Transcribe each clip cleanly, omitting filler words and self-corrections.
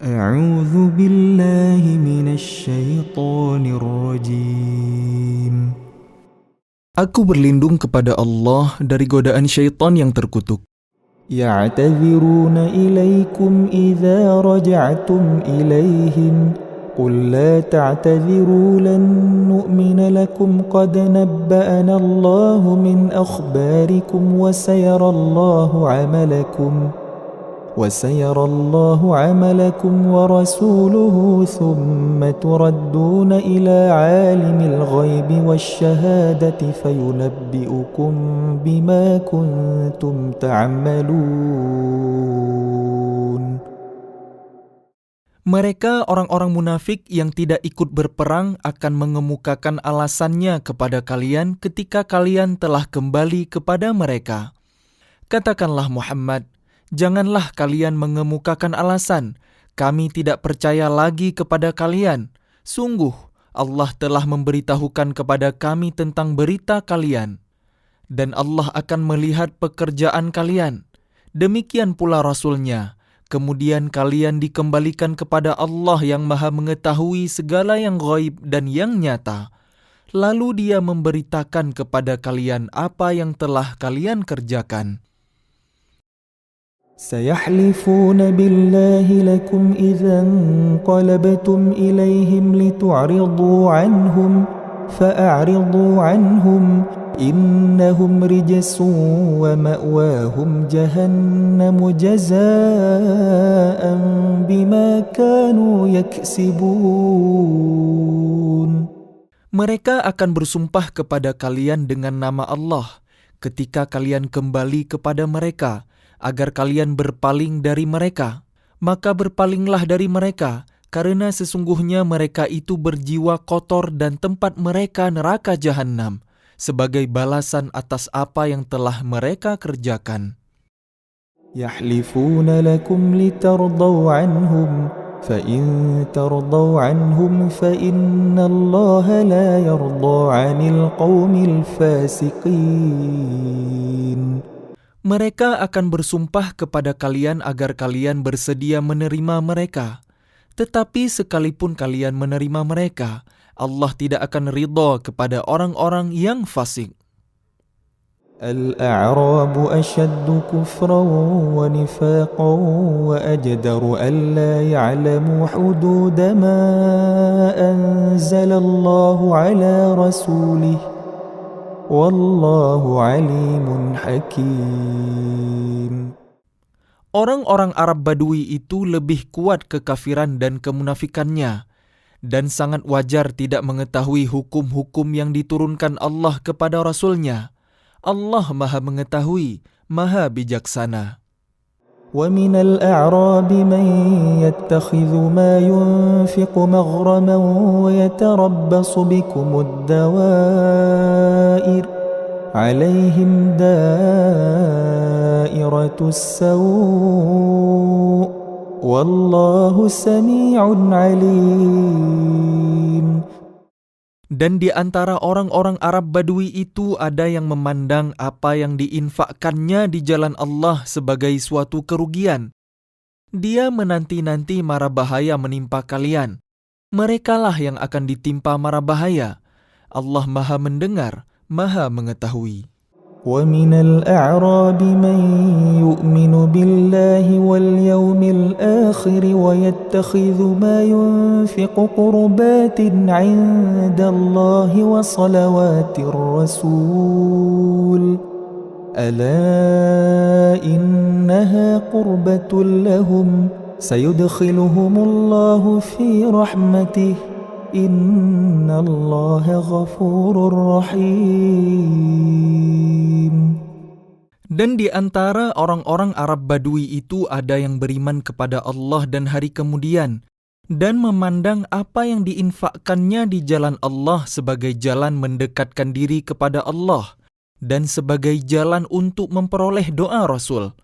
أعوذ بالله من الشيطان الرجيم. Aku berlindung kepada Allah dari godaan syaitan yang terkutuk. يعتذرون إليكم إذا رجعتم إليهم قل لا تعتذروا لن نؤمن لكم قد نبأنا الله من أخباركم وسيرى الله عملكم ورسوله ثم تردون إلى عالم الغيب والشهادة فينبئكم بما كنتم تعملون. Mereka orang-orang munafik yang tidak ikut berperang akan mengemukakan alasannya kepada kalian ketika kalian telah kembali kepada mereka. Katakanlah Muhammad, janganlah kalian mengemukakan alasan, kami tidak percaya lagi kepada kalian. Sungguh, Allah telah memberitahukan kepada kami tentang berita kalian. Dan Allah akan melihat pekerjaan kalian. Demikian pula Rasul-Nya. Kemudian kalian dikembalikan kepada Allah yang Maha mengetahui segala yang ghaib dan yang nyata. Lalu Dia memberitakan kepada kalian apa yang telah kalian kerjakan. سيحلفون بالله لكم إذا انقلبتم إليهم لتعرضوا عنهم فأعرضوا عنهم إنهم رجس ومأواهم جهنم جزاء بما كانوا يكسبون. Mereka akan bersumpah kepada kalian dengan nama Allah ketika kalian kembali kepada mereka, agar kalian berpaling dari mereka. Maka berpalinglah dari mereka, karena sesungguhnya mereka itu berjiwa kotor dan tempat mereka neraka Jahannam, sebagai balasan atas apa yang telah mereka kerjakan. يحلفون لكم لترضوا عنهم فإن ترضوا عنهم فإن الله لا يرضى عن القوم الفاسقين. Mereka akan bersumpah kepada kalian agar kalian bersedia menerima mereka. Tetapi sekalipun kalian menerima mereka, Allah tidak akan ridha kepada orang-orang yang fasik. الأعراب أشد كفرا ونفاقا وأجدر ألا يعلموا حدود ما أنزل الله على رسوله والله عليم حكيم. Orang-orang Arab Badui itu lebih kuat kekafiran dan kemunafikannya, dan sangat wajar tidak mengetahui hukum-hukum yang diturunkan Allah kepada Rasul-Nya. Allah Maha mengetahui, Maha bijaksana. ومن الأعراب من يتخذ ما ينفق مغرما ويتربص بكم الدوائر عليهم دائرة السوء والله سميع عليم. Dan di antara orang-orang Arab Badui itu ada yang memandang apa yang diinfakkannya di jalan Allah sebagai suatu kerugian. Dia menanti-nanti mara bahaya menimpa kalian. Merekalah yang akan ditimpa mara bahaya. Allah Maha mendengar, Maha mengetahui. ومن الأعراب من يؤمن بالله واليوم الآخر ويتخذ ما ينفق قربات عند الله وصلوات الرسول ألا إنها قربة لهم سيدخلهم الله في رحمته Inna Allah ghafurur rahim. Dan di antara orang-orang Arab Badui itu ada yang beriman kepada Allah dan hari kemudian, dan memandang apa yang diinfakkannya di jalan Allah sebagai jalan mendekatkan diri kepada Allah, dan sebagai jalan untuk memperoleh doa Rasul.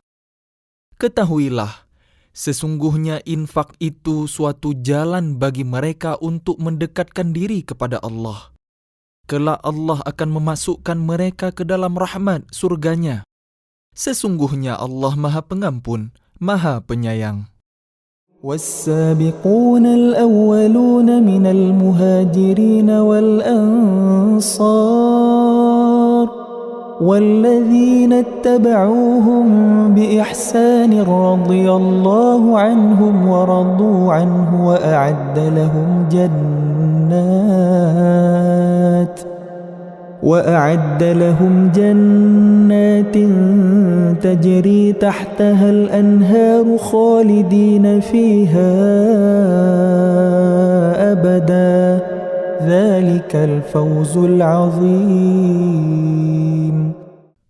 Ketahuilah, sesungguhnya infak itu suatu jalan bagi mereka untuk mendekatkan diri kepada Allah. Kelak Allah akan memasukkan mereka ke dalam rahmat surganya. Sesungguhnya Allah Maha Pengampun, Maha Penyayang. والسابقون الأولون من المهاجرين والأنصار والذين اتبعوهم بإحسان رضي الله عنهم ورضوا عنه وأعد لهم جنات تجري تحتها الأنهار خالدين فيها أبدا ذلك الفوز العظيم.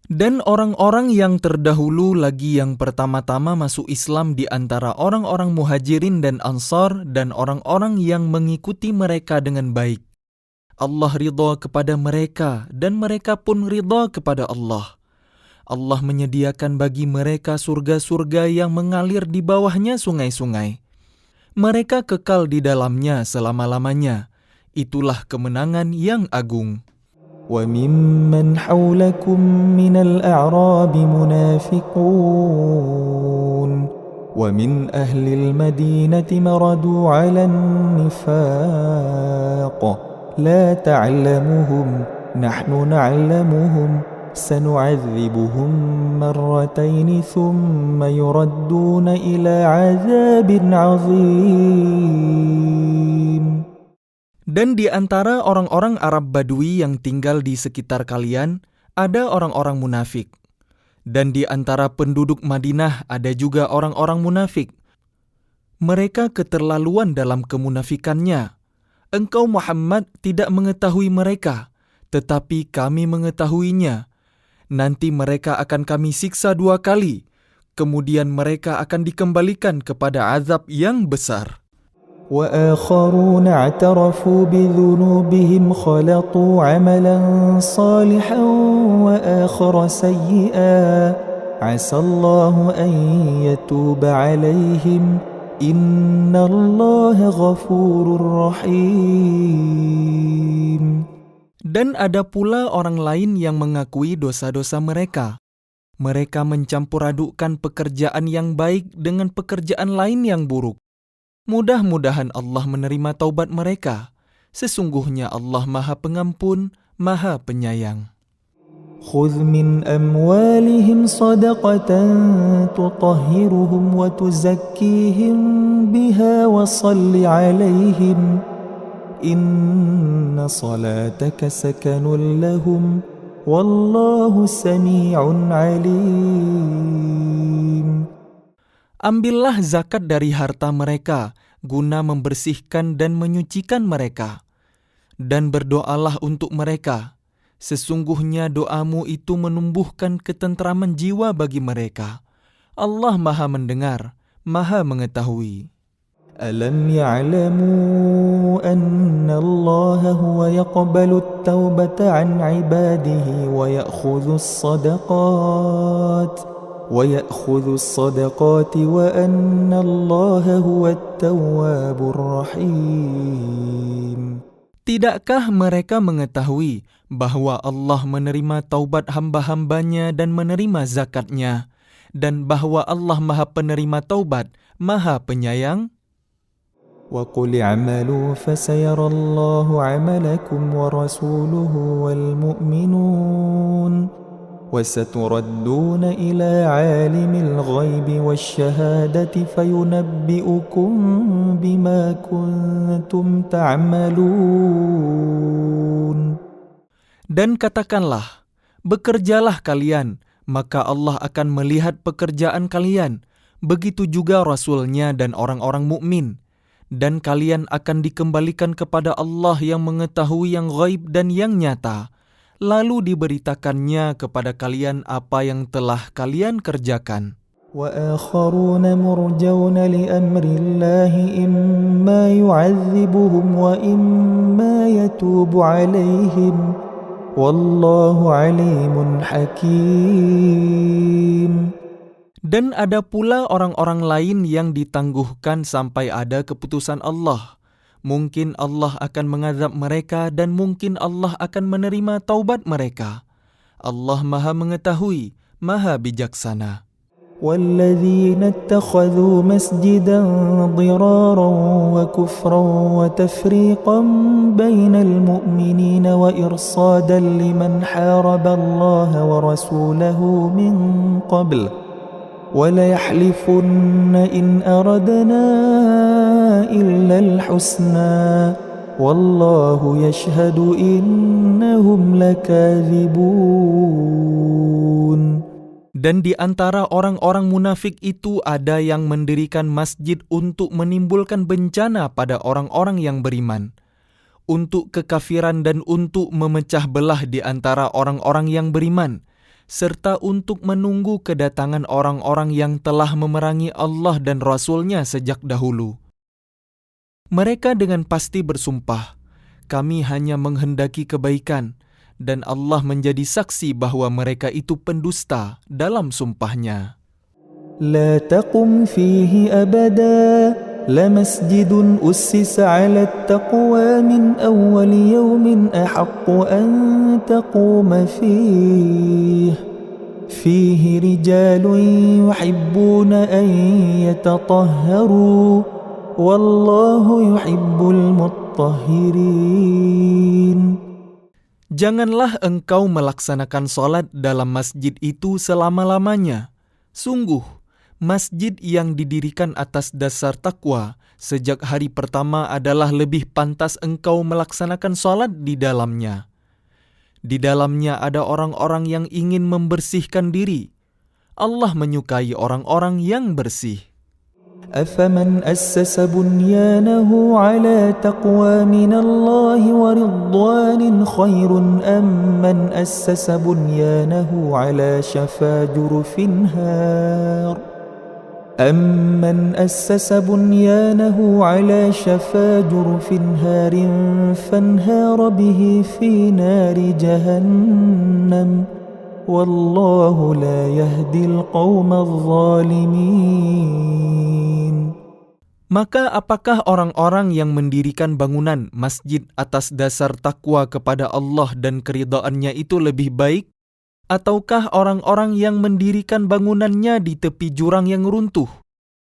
Dan orang-orang yang terdahulu lagi yang pertama-tama masuk Islam di antara orang-orang muhajirin dan ansar dan orang-orang yang mengikuti mereka dengan baik. Allah ridha kepada mereka dan mereka pun ridha kepada Allah. Allah menyediakan bagi mereka surga-surga yang mengalir di bawahnya sungai-sungai. Mereka kekal di dalamnya selama-lamanya. Itulah kemenangan yang agung. وَمِمَّنْ حَوْلَكُمْ مِنَ الْأَعْرَابِ مُنَافِقُونَ وَمِنْ أَهْلِ الْمَدِينَةِ مَرَدُوا عَلَى النِّفَاقِ لَا تَعْلَمُهُمْ نَحْنُ نَعْلَمُهُمْ سَنُعَذِّبُهُمْ مَرَّتَيْنِ ثُمَّ يُرَدُّونَ إِلَى عَذَابٍ عَظِيمٍ. Dan di antara orang-orang Arab Badui yang tinggal di sekitar kalian, ada orang-orang munafik. Dan di antara penduduk Madinah ada juga orang-orang munafik. Mereka keterlaluan dalam kemunafikannya. Engkau Muhammad tidak mengetahui mereka, tetapi kami mengetahuinya. Nanti mereka akan kami siksa 2 kali, kemudian mereka akan dikembalikan kepada azab yang besar. وآخرون اعترفوا بذنوبهم خلطوا عملا صالحا وآخر سيئا عسى الله أن يتوب عليهم إن الله غفور رحيم. Dan ada pula orang lain yang mengakui dosa-dosa mereka. Mereka mencampur adukkan pekerjaan yang baik dengan pekerjaan lain yang buruk. Mudah-mudahan Allah menerima taubat mereka. Sesungguhnya Allah Maha Pengampun, Maha Penyayang. خذ من أموالهم صدقة تطهرهم وتزكيهم بها وصل عليهم إن صلاتك سكن لهم والله سميع عليم. Ambillah zakat dari harta mereka, guna membersihkan dan menyucikan mereka. Dan berdoalah untuk mereka. Sesungguhnya doamu itu menumbuhkan ketentraman jiwa bagi mereka. Allah Maha mendengar, Maha mengetahui. ألم يعلموا أن الله هو يقبل التوبة عن عباده ويأخذ الصدقات وأن الله هو التواب الرحيم. Tidakkah mereka mengetahui bahwa Allah menerima taubat hamba-hambanya dan menerima zakatnya, dan bahwa Allah Maha Penerima Taubat, Maha Penyayang? وَقُلِ اعْمَلُوا فَسَيَرَى اللَّهُ عَمَلَكُمْ وَرَسُولُهُ وَالْمُؤْمِنُونَ وَسَتُرَدُّونَ إِلَى عَالِمِ الْغَيْبِ وَالشَّهَادَةِ فَيُنَبِّئُكُم بِمَا كُنتُمْ تَعْمَلُونَ. Dan katakanlah, bekerjalah kalian, maka Allah akan melihat pekerjaan kalian. Begitu juga Rasul-Nya dan orang-orang mukmin. Dan kalian akan dikembalikan kepada Allah yang mengetahui yang ghaib dan yang nyata. Lalu diberitakannya kepada kalian apa yang telah kalian kerjakan. وَآخَرُونَ مُرْجَوْنَ لِأَمْرِ اللَّهِ إِمَّا يُعَذِّبُهُمْ وَإِمَّا يَتُوبُ عَلَيْهِمْ وَاللَّهُ عَلِيمٌ حَكِيمٌ. Dan ada pula orang-orang lain yang ditangguhkan sampai ada keputusan Allah. Mungkin Allah akan mengazab mereka dan mungkin Allah akan menerima taubat mereka. Allah Maha Mengetahui, Maha Bijaksana. والذين اتخذوا مسجدا ضرارا وكفرا وتفريقا بين المؤمنين وإرصادا لمن حارب الله ورسوله من قبل وليحلفن إن أردنا إلا الحسنى والله يشهد إنهم لكاذبون. Dan di antara orang-orang munafik itu ada yang mendirikan masjid untuk menimbulkan bencana pada orang-orang yang beriman, untuk kekafiran dan untuk memecah belah di antara orang-orang yang beriman, serta untuk menunggu kedatangan orang-orang yang telah memerangi Allah dan Rasul-Nya sejak dahulu. Mereka dengan pasti bersumpah, kami hanya menghendaki kebaikan, dan Allah menjadi saksi bahwa mereka itu pendusta dalam sumpahnya. لا تقم فيه أبدا لمسجد أسس على التقوى من أول يوم أحق أن تقوم فيه رجال يحبون أن يتطهروا والله يحب المطهرين. Janganlah engkau melaksanakan sholat dalam masjid itu selama-lamanya. Sungguh, masjid yang didirikan atas dasar takwa sejak hari pertama adalah lebih pantas engkau melaksanakan sholat di dalamnya. Di dalamnya ada orang-orang yang ingin membersihkan diri. Allah menyukai orang-orang yang bersih. أفمن أسس بنيانه على تقوى من الله ورضوان خير أم من أسس بنيانه على شفا جرف هار فانهار به في نار جهنم والله لا يهدي القوم الظالمين. Maka apakah orang-orang yang mendirikan bangunan masjid atas dasar takwa kepada Allah dan keridhaannya itu lebih baik? Ataukah orang-orang yang mendirikan bangunannya di tepi jurang yang runtuh,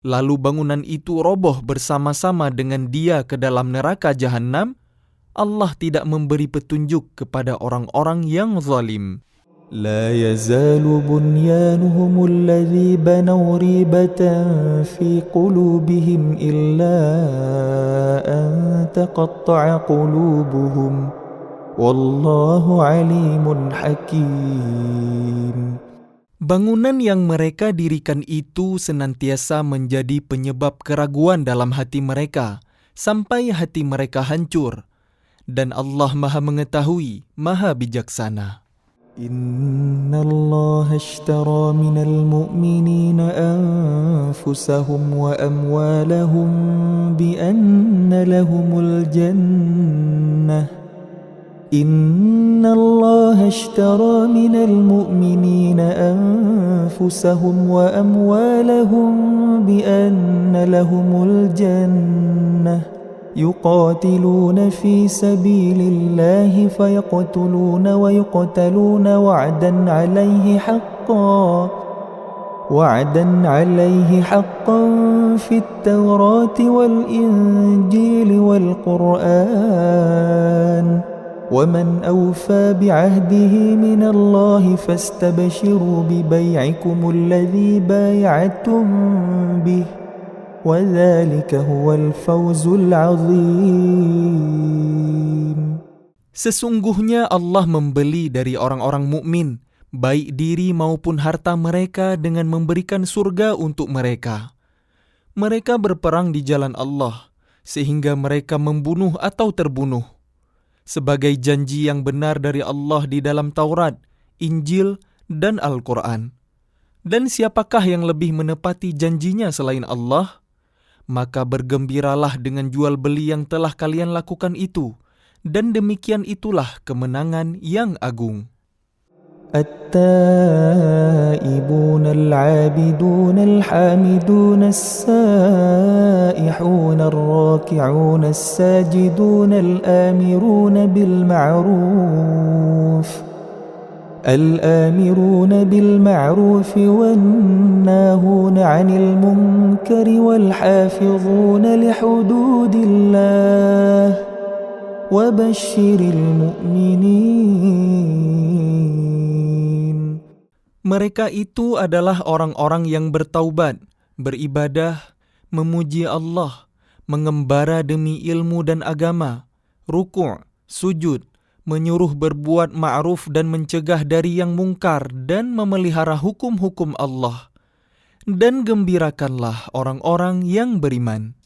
lalu bangunan itu roboh bersama-sama dengan dia ke dalam neraka jahanam? Allah tidak memberi petunjuk kepada orang-orang yang zalim. لا يزال بنيانهم الذي بنوا ريبة في قلوبهم إلا أن تقطع قلوبهم والله عليم حكيم. Bangunan yang mereka dirikan itu senantiasa menjadi penyebab keraguan dalam hati mereka, sampai hati mereka hancur. Dan Allah Maha Mengetahui, Maha Bijaksana. إن الله اشترى من المؤمنين أنفسهم وأموالهم بأن لهم الجنة إن الله اشترى من المؤمنين أنفسهم وأموالهم بأن لهم الجنة يقاتلون في سبيل الله فيقتلون ويقتلون وعدا عليه حقا في التوراة والإنجيل والقرآن ومن أوفى بعهده من الله فاستبشروا ببيعكم الذي بايعتم به وَذَلِكَ هُوَ الْفَوْزُ الْعَظِيمُ. Sesungguhnya Allah membeli dari orang-orang mukmin, baik diri maupun harta mereka dengan memberikan surga untuk mereka. Mereka berperang di jalan Allah, sehingga mereka membunuh atau terbunuh. Sebagai janji yang benar dari Allah di dalam Taurat, Injil, dan Al-Quran. Dan siapakah yang lebih menepati janjinya selain Allah? Maka bergembiralah dengan jual beli yang telah kalian lakukan itu, dan demikian itulah kemenangan yang agung. التائبون العابدون الحامدون السائحون الراكعون الساجدون الآمرون بالمعروف الآمرون بالمعروف والناهون عن المنكر والحافظون لحدود الله وبشر المؤمنين. Mereka itu adalah orang-orang yang bertaubat, beribadah, memuji Allah, mengembara demi ilmu dan agama, ruku', sujud, menyuruh berbuat ma'ruf dan mencegah dari yang mungkar dan memelihara hukum-hukum Allah. Dan gembirakanlah orang-orang yang beriman.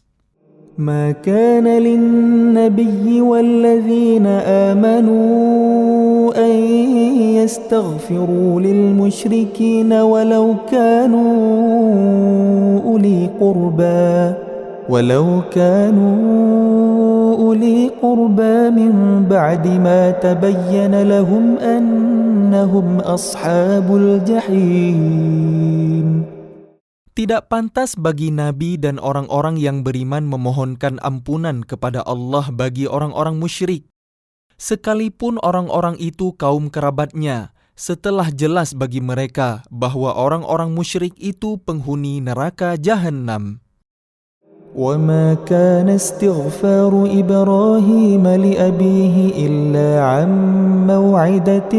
ما كان للنبي والذين آمنوا أن يستغفروا للمشركين ولو كانوا أولي قربى من بعد ما تبين لهم أنهم أصحاب الجحيم. Tidak pantas bagi Nabi dan orang-orang yang beriman memohonkan ampunan kepada Allah bagi orang-orang musyrik, sekalipun orang-orang itu kaum kerabatnya, setelah jelas bagi mereka bahwa orang-orang musyrik itu penghuni neraka Jahannam. وما كان استغفار إبراهيم لأبيه إلا عن موعدة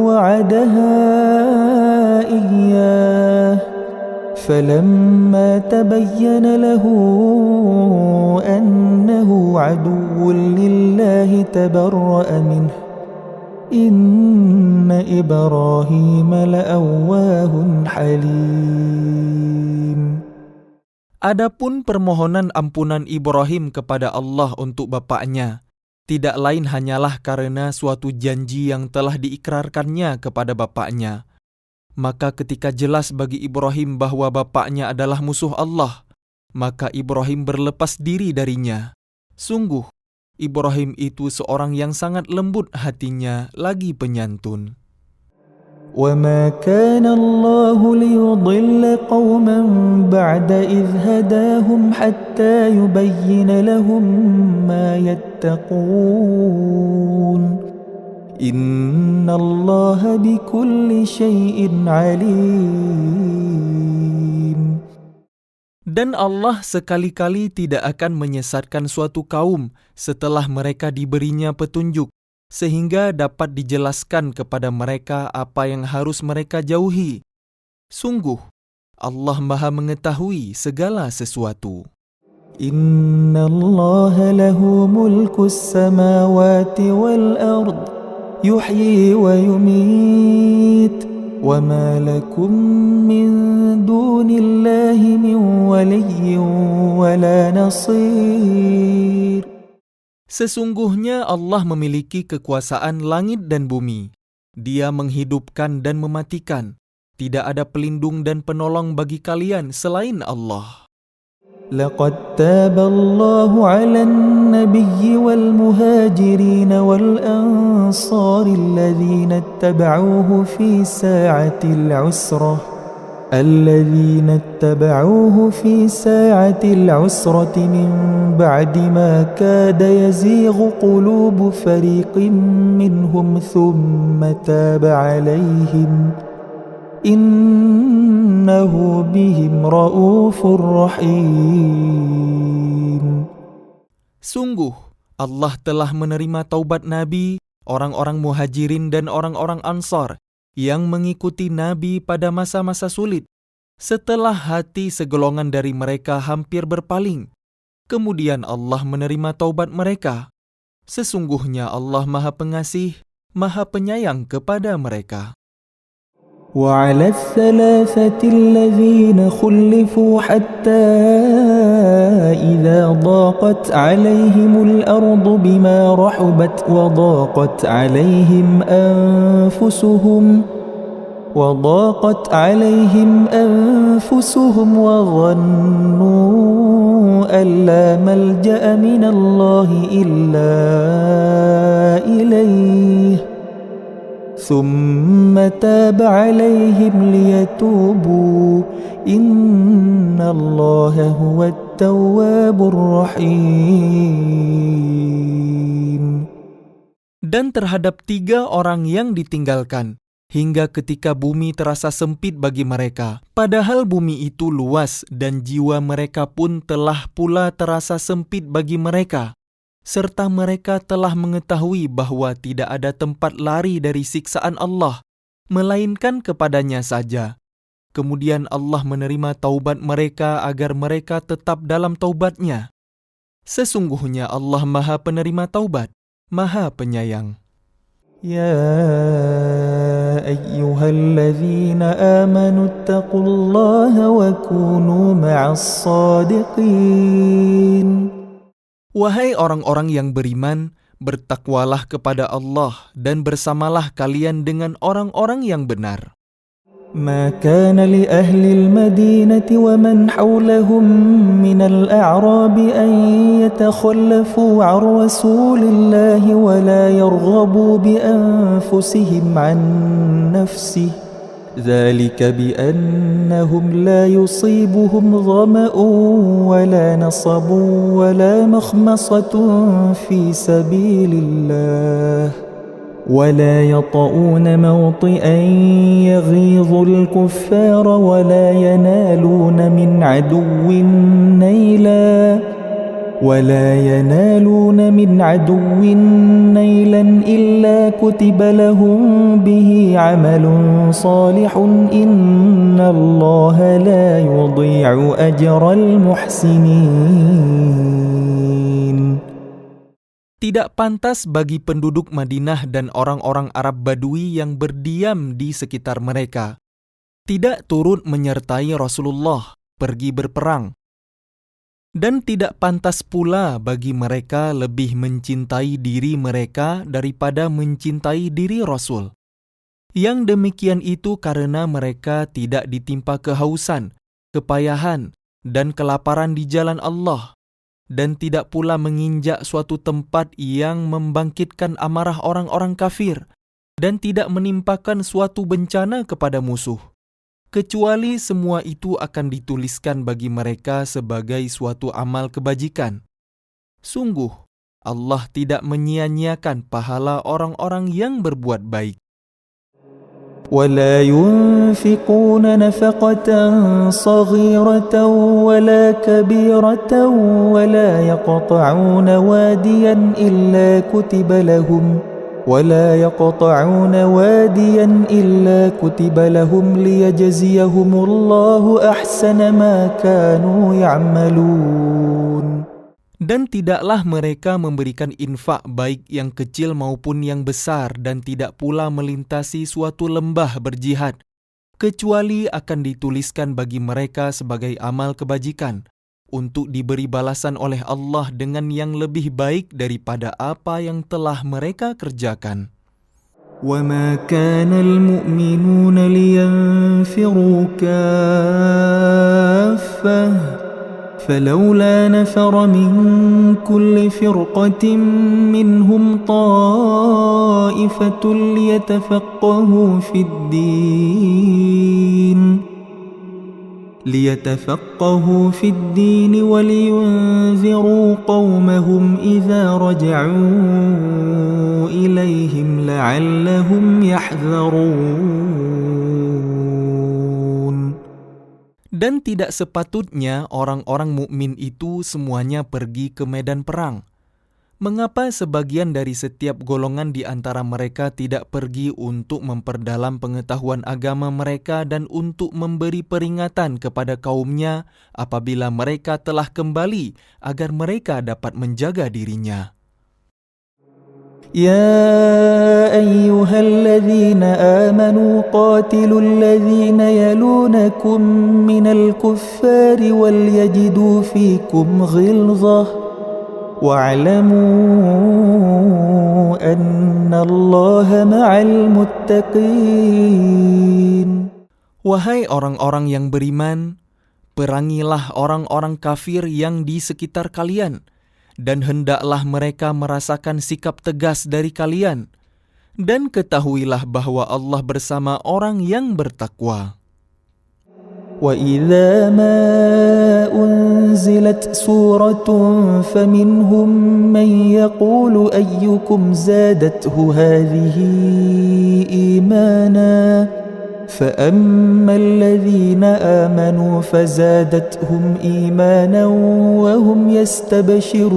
وعدها إياه فلما تبين له أنه عدو لله تبرأ منه إن إبراهيم لأواه حليم. Adapun permohonan ampunan Ibrahim kepada Allah untuk bapaknya, tidak lain hanyalah karena suatu janji yang telah diikrarkannya kepada bapaknya. Maka ketika jelas bagi Ibrahim bahwa bapaknya adalah musuh Allah, maka Ibrahim berlepas diri darinya. Sungguh, Ibrahim itu seorang yang sangat lembut hatinya lagi penyantun. وما كان الله ليضل قوما بعد إذ هداهم حتى يبين لهم ما يتقون إن الله بكل شيء عليم. Dan Allah sekali-kali tidak akan menyesatkan suatu kaum setelah mereka diberinya petunjuk, sehingga dapat dijelaskan kepada mereka apa yang harus mereka jauhi. Sungguh, Allah Maha mengetahui segala sesuatu. Inna Allah lahu mulkus samawati wal ard yuhyi wa yumit wa ma lakum min dunillahi min waliyyin wa la nasir. Sesungguhnya Allah memiliki kekuasaan langit dan bumi. Dia menghidupkan dan mematikan. Tidak ada pelindung dan penolong bagi kalian selain Allah. Laqad taba Allahu 'alan nabiyyi wal muhajirin wal ansar alladhina ittaba'uuhu fi sa'atil 'usrah الذين اتبعوه في ساعة العسرة من بعد ما كاد يزيغ قلوب فريق منهم ثم تاب عليهم إنه بهم رؤوف رحيم. Sungguh, Allah telah menerima taubat Nabi, orang-orang muhajirin dan orang-orang ansar yang mengikuti Nabi pada masa-masa sulit, setelah hati segolongan dari mereka hampir berpaling. Kemudian Allah menerima taubat mereka. Sesungguhnya Allah Maha Pengasih, Maha Penyayang kepada mereka. وعلى الثلاثة الذين خلفوا حتى إذا ضاقت عليهم الأرض بما رحبت وضاقت عليهم أنفسهم وظنوا أن لا ملجأ من الله إلا إليه ثم تاب عليهم ليتوبوا إن الله هو التواب الرحيم. Dan terhadap 3 orang yang ditinggalkan, hingga ketika bumi terasa sempit bagi mereka, padahal bumi itu luas dan jiwa mereka pun telah pula terasa sempit bagi mereka, serta mereka telah mengetahui bahwa tidak ada tempat lari dari siksaan Allah, melainkan kepadanya saja. Kemudian Allah menerima taubat mereka agar mereka tetap dalam taubatnya. Sesungguhnya Allah Maha Penerima Taubat, Maha Penyayang. يا أيها الذين آمنوا اتقوا الله وكونوا مع الصادقين. Wahai orang-orang yang beriman, bertakwalah kepada Allah dan bersamalah kalian dengan orang-orang yang benar. ما كان لأهل المدينة ومن حولهم من الأعراب أن يتخلفوا عن رسول الله ولا يرغبوا بأنفسهم عن نفسه ذلك بأنهم لا يصيبهم ظمأ ولا نصب ولا مخمصة في سبيل الله ولا يطؤون موطئا يغيظ الكفار ولا ينالون من عدو نيلا إلا كتب لهم به عمل صالح إن الله لا يضيع أجر المحسنين. Tidak pantas bagi penduduk Madinah dan orang-orang Arab Badui yang berdiam di sekitar mereka, tidak turut menyertai Rasulullah pergi berperang. Dan tidak pantas pula bagi mereka lebih mencintai diri mereka daripada mencintai diri Rasul. Yang demikian itu karena mereka tidak ditimpa kehausan, kepayahan, dan kelaparan di jalan Allah, dan tidak pula menginjak suatu tempat yang membangkitkan amarah orang-orang kafir, dan tidak menimpakan suatu bencana kepada musuh, kecuali semua itu akan dituliskan bagi mereka sebagai suatu amal kebajikan. Sungguh, Allah tidak menyia-nyiakan pahala orang-orang yang berbuat baik. ولا ينفقون نفقة صغيرة ولا كبيرة ولا يقطعون واديا إلا كتب لهم ليجزيهم الله أحسن ما كانوا يعملون. Dan tidaklah mereka memberikan infak baik yang kecil maupun yang besar, dan tidak pula melintasi suatu lembah berjihad, kecuali akan dituliskan bagi mereka sebagai amal kebajikan, untuk diberi balasan oleh Allah dengan yang lebih baik daripada apa yang telah mereka kerjakan. وَمَا كَانَ الْمُؤْمِنُونَ لِيَنْفِرُوا كَافَّةً فلولا نفر من كل فرقة منهم طائفة ليتفقهوا في الدين ولينذروا قومهم إذا رجعوا إليهم لعلهم يحذرون. Dan tidak sepatutnya orang-orang mukmin itu semuanya pergi ke medan perang. Mengapa sebagian dari setiap golongan di antara mereka tidak pergi untuk memperdalam pengetahuan agama mereka dan untuk memberi peringatan kepada kaumnya apabila mereka telah kembali, agar mereka dapat menjaga dirinya? يا أيها الذين آمنوا قاتلوا الذين يلونكم من الكفار وليجدوا فيكم غلظة واعلموا أن الله مع المتقين. Wahai orang-orang yang beriman, perangilah orang-orang kafir yang di sekitar kalian, dan hendaklah mereka merasakan sikap tegas dari kalian. Dan ketahuilah bahwa Allah bersama orang yang bertakwa. وإذا ما أنزلت سورة فمنهم من يقول أيكم زادته هذه إيمانا فأما الذين آمنوا فزادتهم إيمانا وهم يستبشرون.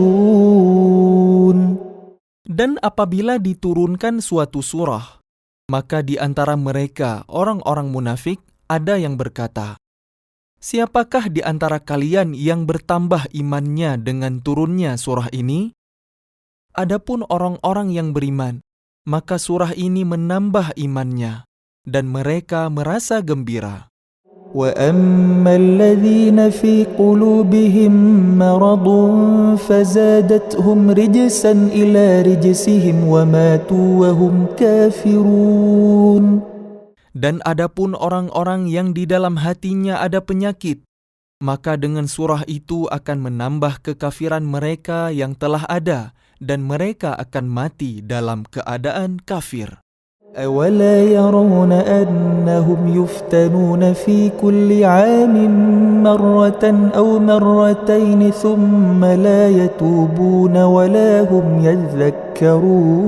Dan apabila diturunkan suatu surah, maka di antara mereka orang-orang munafik ada yang berkata, "Siapakah di antara kalian yang bertambah imannya dengan turunnya surah ini?" Adapun orang-orang yang beriman, maka surah ini menambah imannya, dan mereka merasa gembira. وَأَمَّا الَّذِينَ فِي قُلُوبِهِم مَّرَضٌ فَزَادَتْهُمْ رِجْسًا إِلَى رِجْسِهِمْ وَمَاتُوا وَهُمْ كَافِرُونَ. Dan adapun orang-orang yang di dalam hatinya ada penyakit, maka dengan surah itu akan menambah kekafiran mereka yang telah ada, dan mereka akan mati dalam keadaan kafir. أَوَلَا يَرَوْنَ أَنَّهُمْ يُفْتَنُونَ فِي كُلِّ عَامٍ مَّرَّةً أَوْ مَرَّتَيْنِ ثُمَّ لَا يَتُوبُونَ وَلَا هُمْ يَذَّكَّرُونَ.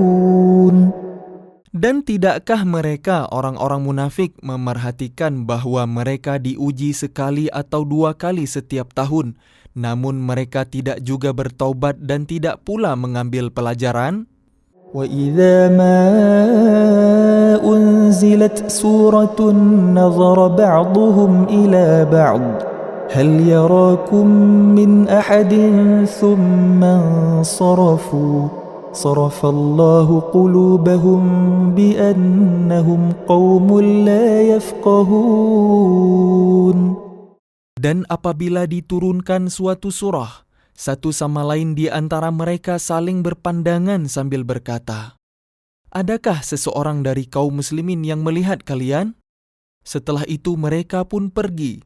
Dan tidakkah mereka orang-orang munafik memerhatikan bahwa mereka diuji sekali atau dua kali setiap tahun, namun mereka tidak juga bertaubat dan tidak pula mengambil pelajaran? وَإِذَا مَا أُنزِلَتْ سُورَةٌ نَظَرَ بَعْضُهُمْ إِلَى بَعْضٍ هَلْ يَرَاكُمْ مِنْ أَحَدٍ ثُمَّ انصَرَفُوا صَرَفَ اللَّهُ قُلُوبَهُمْ بِأَنَّهُمْ قَوْمٌ لَا يَفْقَهُونَ. Dan apabila diturunkan suatu surah, satu sama lain di antara mereka saling berpandangan sambil berkata, "Adakah seseorang dari kaum muslimin yang melihat kalian?" Setelah itu mereka pun pergi.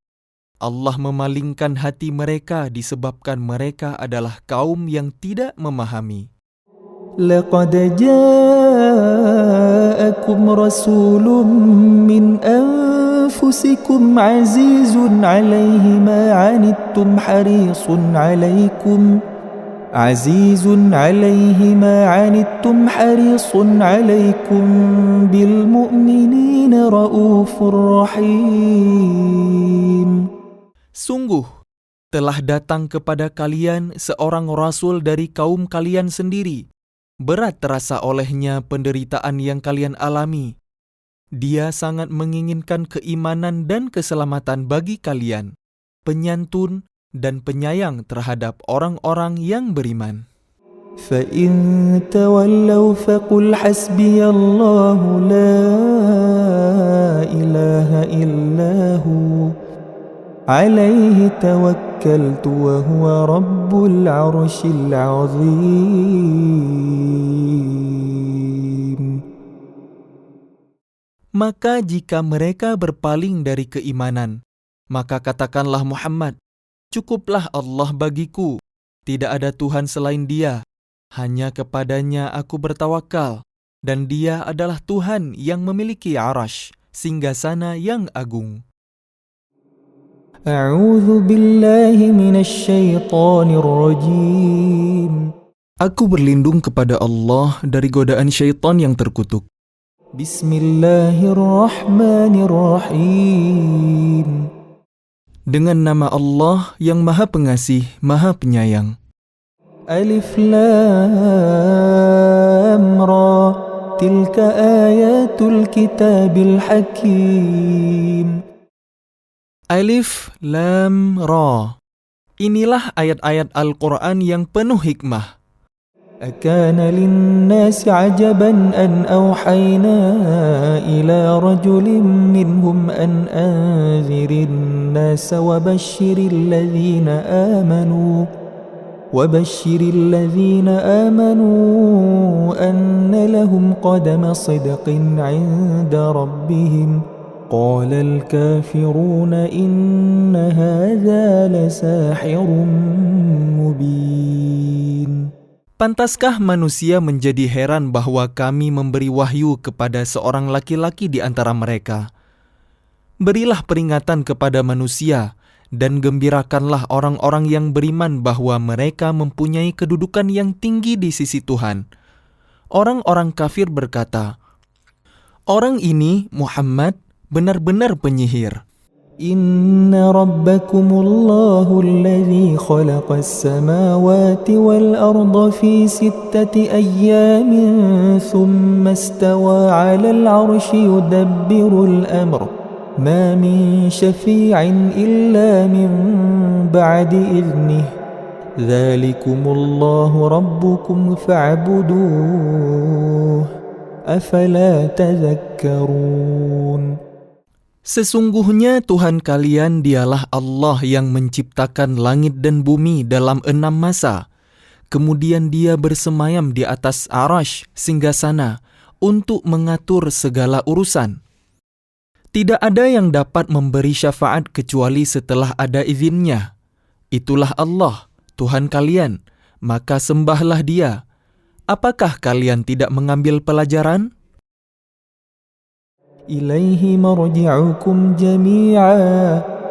Allah memalingkan hati mereka disebabkan mereka adalah kaum yang tidak memahami. لَقَدْ جَاءَكُمْ رَسُولٌ مِّنْ أَنفُسِكُمْ عَزِيزٌ عَلَيْهِ مَا عَنِتُّمْ حَرِيصٌ عَلَيْكُمْ بِالْمُؤْمِنِينَ رَءُوفٌ رَحِيمٌ. Sungguh, telah datang kepada kalian seorang rasul dari kaum kalian sendiri. Berat terasa olehnya penderitaan yang kalian alami. Dia sangat menginginkan keimanan dan keselamatan bagi kalian, penyantun dan penyayang terhadap orang-orang yang beriman. فَإِن تَوَلَّوْا فَقُلْ حَسْبِيَ اللَّهُ لَا إِلَٰهَ إِلَّا هُوَ عَلَيْهِ تَوَكَّلْتُ وَهُوَ رَبُّ الْعَرْشِ الْعَظِيمِ. Maka jika mereka berpaling dari keimanan, maka katakanlah Muhammad, "Cukuplah Allah bagiku, tidak ada Tuhan selain Dia, hanya kepadanya aku bertawakal, dan Dia adalah Tuhan yang memiliki arash, singgasana yang agung." أعوذ بالله من الشيطان الرجيم. Aku berlindung kepada Allah dari godaan syaitan yang terkutuk. بسم الله الرحمن الرحيم. Dengan nama Allah yang Maha Pengasih, Maha Penyayang. ألف لام را تلك آيات الكتاب الحكيم. Alif Lam Ra. Inilah ayat-ayat Al-Quran yang penuh hikmah. أكان للناس عجبا أن أوحينا إلى رجل منهم أن أنذر الناس وبشر الذين آمنوا أن لهم قدم صدق عند ربهم قال الكافرون إن هذا لساحر مبين. Pantaskah manusia menjadi heran bahwa kami memberi wahyu kepada seorang laki-laki di antara mereka? Berilah peringatan kepada manusia, dan gembirakanlah orang-orang yang beriman bahwa mereka mempunyai kedudukan yang tinggi di sisi Tuhan. Orang-orang kafir berkata, "Orang ini, Muhammad, benar-benar penyihir." إن ربكم الله الذي خلق السماوات والأرض في 6 أيام ثم استوى على العرش يدبر الأمر ما من شفيع إلا من بعد إذنه ذلكم الله ربكم فاعبدوه أفلا تذكرون. Sesungguhnya Tuhan kalian dialah Allah yang menciptakan langit dan bumi dalam 6 masa. Kemudian Dia bersemayam di atas Arash singgasana untuk mengatur segala urusan. Tidak ada yang dapat memberi syafaat kecuali setelah ada izinnya. Itulah Allah, Tuhan kalian, maka sembahlah Dia. Apakah kalian tidak mengambil pelajaran? إليه مرجعكم جميعا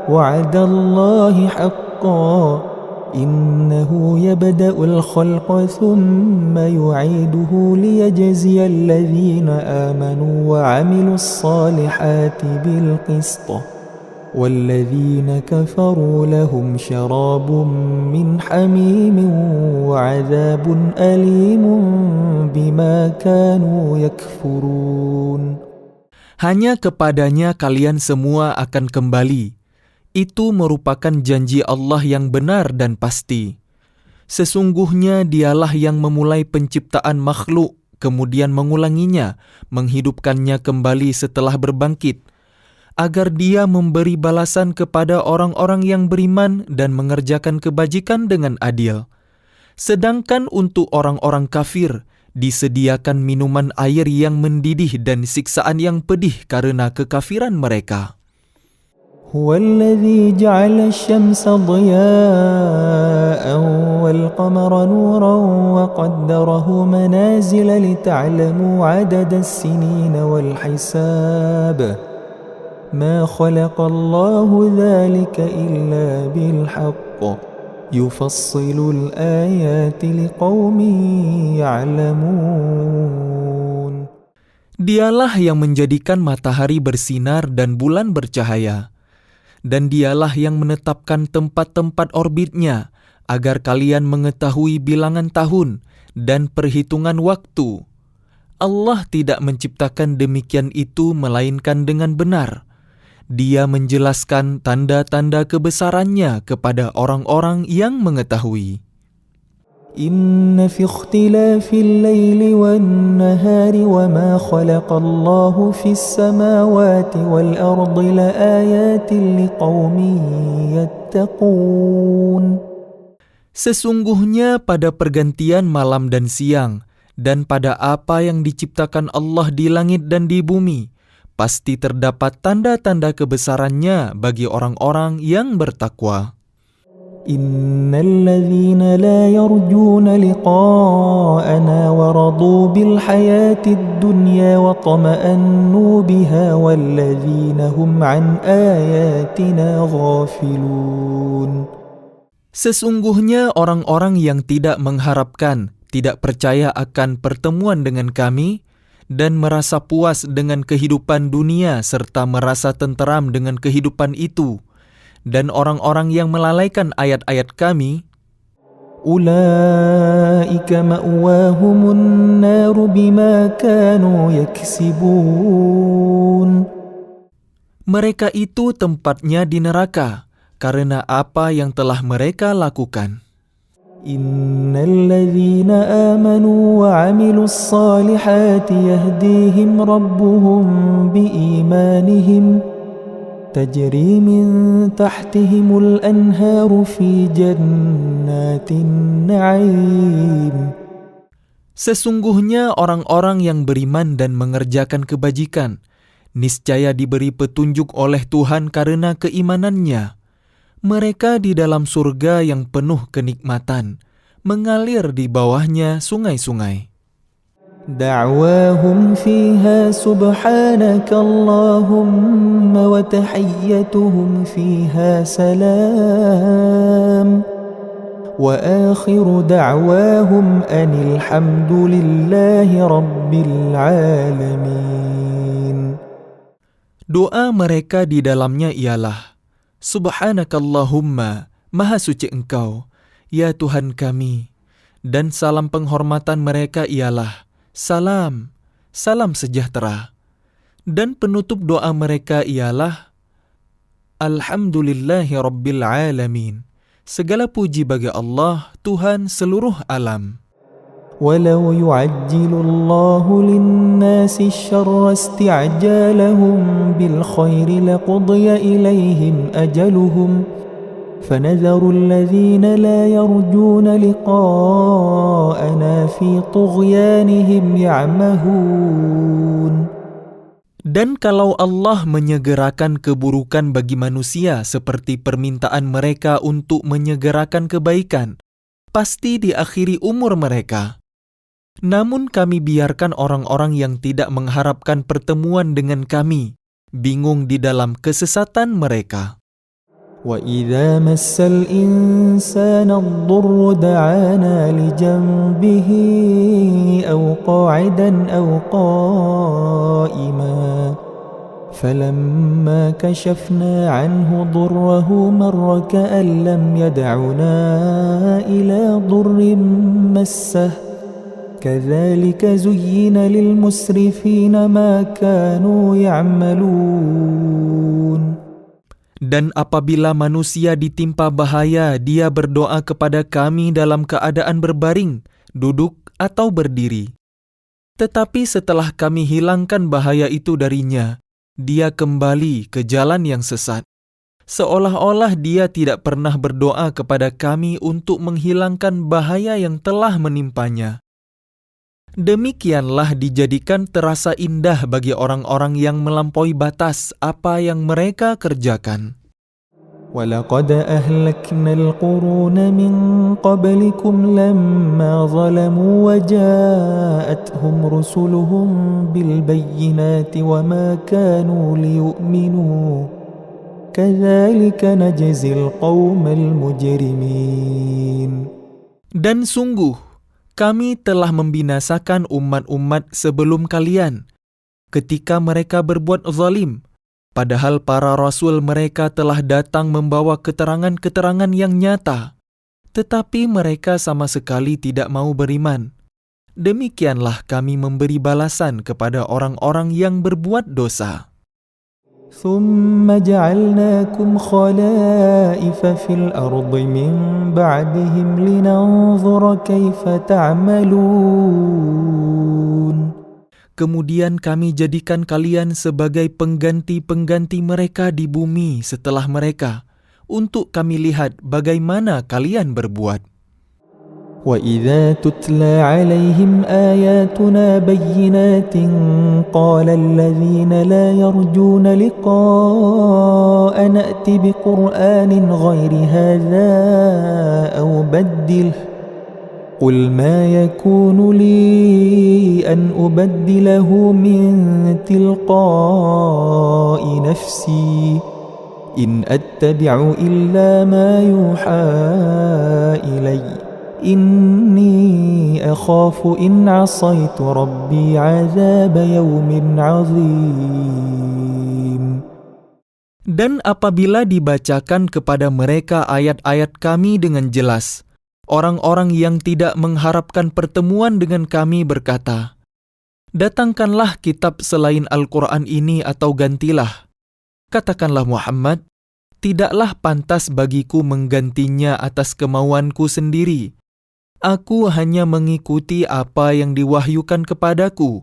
وعد الله حقا إنه يبدأ الخلق ثم يعيده ليجزي الذين آمنوا وعملوا الصالحات بالقسط والذين كفروا لهم شراب من حميم وعذاب أليم بما كانوا يكفرون. Hanya kepadanya kalian semua akan kembali. Itu merupakan janji Allah yang benar dan pasti. Sesungguhnya Dialah yang memulai penciptaan makhluk, kemudian mengulanginya, menghidupkannya kembali setelah berbangkit, agar Dia memberi balasan kepada orang-orang yang beriman dan mengerjakan kebajikan dengan adil. Sedangkan untuk orang-orang kafir, disediakan minuman air yang mendidih dan siksaan yang pedih karena kekafiran mereka. هو الذي جعل الشمس ضياء والقمر نورا وقدره منازل لتعلموا عدد السنين والحساب ما خلق الله ذلك إلا بالحق يفصل الآيات لقوم يعلمون. Dialah yang menjadikan matahari bersinar dan bulan bercahaya, dan Dialah yang menetapkan tempat-tempat orbitnya agar kalian mengetahui bilangan tahun dan perhitungan waktu. Allah tidak menciptakan demikian itu melainkan dengan benar. Dia menjelaskan tanda-tanda kebesarannya kepada orang-orang yang mengetahui. إن في اختلاف الليل والنهار وما خلق الله في السماوات والأرض لآيات لقوم يتقون. Sesungguhnya pada pergantian malam dan siang, dan pada apa yang diciptakan Allah di langit dan di bumi, pasti terdapat tanda-tanda kebesarannya bagi orang-orang yang bertakwa. إن الذين لا يرجون لقاءنا ورضوا بالحياة الدنيا وطمأنوا بها والذين هم عن آياتنا غافلون. Sesungguhnya orang-orang yang tidak mengharapkan, tidak percaya akan pertemuan dengan kami, dan merasa puas dengan kehidupan dunia serta merasa tenteram dengan kehidupan itu, dan orang-orang yang melalaikan ayat-ayat kami, أولئك مأواهم النار بما كانوا يكسبون. mereka itu tempatnya di neraka karena apa yang telah mereka lakukan. إن الذين آمنوا وعملوا الصالحات يهديهم ربهم بإيمانهم تجري من تحتهم الأنهار في جنات النعيم. Sesungguhnya orang-orang yang beriman dan mengerjakan kebajikan, niscaya diberi petunjuk oleh Tuhan karena keimanannya. Mereka di dalam surga yang penuh kenikmatan, mengalir di bawahnya sungai-sungai. دعواهم فيها سبحانك اللهم وتحيتهم فيها سلام وآخر دعواهم أن الحمد لله رب العالمين. Doa mereka di dalamnya ialah, Subhanakallahumma, Maha suci Engkau, ya Tuhan kami. Dan salam penghormatan mereka ialah, Salam, salam sejahtera. Dan penutup doa mereka ialah, Alhamdulillahi Rabbil Alamin. Segala puji bagi Allah, Tuhan seluruh alam. ولو يعجل الله للناس الشر استعجالهم بالخير لقضي إليهم أجلهم فنذر الذين لا يرجون لقاءنا في طغيانهم يعمهون. Dan kalau Allah menyegerakan keburukan bagi manusia seperti permintaan mereka untuk menyegerakan kebaikan, pasti diakhiri umur mereka. Namun kami biarkan orang-orang yang tidak mengharapkan pertemuan dengan kami, bingung di dalam kesesatan mereka. وَإِذَا مَسَّ الْإِنسَانَ الضُّرُّ دَعَانَا لِجَنبِهِ أَوْ قَاعِدًا أَوْ قَائِمًا فَلَمَّا كَشَفْنَا عَنْهُ ضُرَّهُ مَرَّ كَأَن لَّمْ يَدْعُنَا إِلَى ضُرٍّ مَّسَّهُ كَذَلِكَ زُيِّنَ لِلْمُسْرِفِينَ مَا كَانُوا يَعْمَلُونَ. Dan apabila manusia ditimpa bahaya, dia berdoa kepada kami dalam keadaan berbaring, duduk, atau berdiri. Tetapi setelah kami hilangkan bahaya itu darinya, dia kembali ke jalan yang sesat. Seolah-olah dia tidak pernah berdoa kepada kami untuk menghilangkan bahaya yang telah menimpanya. Demikianlah dijadikan terasa indah bagi orang-orang yang melampaui batas apa yang mereka kerjakan. وَلَقَدْ أَهْلَكْنَا الْقُرُونَ مِنْ قَبْلِكُمْ لَمَّا ظَلَمُوا وَجَاءَتْهُمْ رُسُلُهُم بِالْبَيِّنَاتِ وَمَا كَانُوا لِيُؤْمِنُوا كَذَلِكَ نَجْزِي الْقَوْمَ الْمُجْرِمِينَ. Dan sungguh, kami telah membinasakan umat-umat sebelum kalian ketika mereka berbuat zalim, padahal para rasul mereka telah datang membawa keterangan-keterangan yang nyata, tetapi mereka sama sekali tidak mau beriman. Demikianlah kami memberi balasan kepada orang-orang yang berbuat dosa. ثُمَّ جَعَلْنَاكُمْ خَلَائِفَ فِي الْأَرْضِ مِنْ بَعْدِهِمْ لِنَنْظُرَ كَيْفَ تَعْمَلُونَ. Kemudian kami jadikan kalian sebagai pengganti-pengganti mereka di bumi setelah mereka, untuk kami lihat bagaimana kalian berbuat. وَإِذَا تُتْلَى عَلَيْهِمْ آيَاتُنَا بَيِّنَاتٍ قَالَ الَّذِينَ لَا يَرْجُونَ لِقَاءَنَا ائْتِ بِقُرْآنٍ غَيْرِ هَذَا أَوْ بَدِّلْهُ قُلْ مَا يَكُونُ لِي أَنْ أُبَدِّلَهُ مِنْ تِلْقَاءِ نَفْسِي إِنْ أَتَّبِعُ إِلَّا مَا يُوحَى إِلَيَّ إِنِّي أَخَافُ إِنْ عَصَيْتُ رَبِّي عَذَابَ يَوْمٍ عَظِيمٍ. Dan apabila dibacakan kepada mereka ayat-ayat kami dengan jelas, orang-orang yang tidak mengharapkan pertemuan dengan kami berkata, "Datangkanlah kitab selain Al-Quran ini atau gantilah." Katakanlah Muhammad, "Tidaklah pantas bagiku menggantinya atas kemauanku sendiri. Aku hanya mengikuti apa yang diwahyukan kepadaku.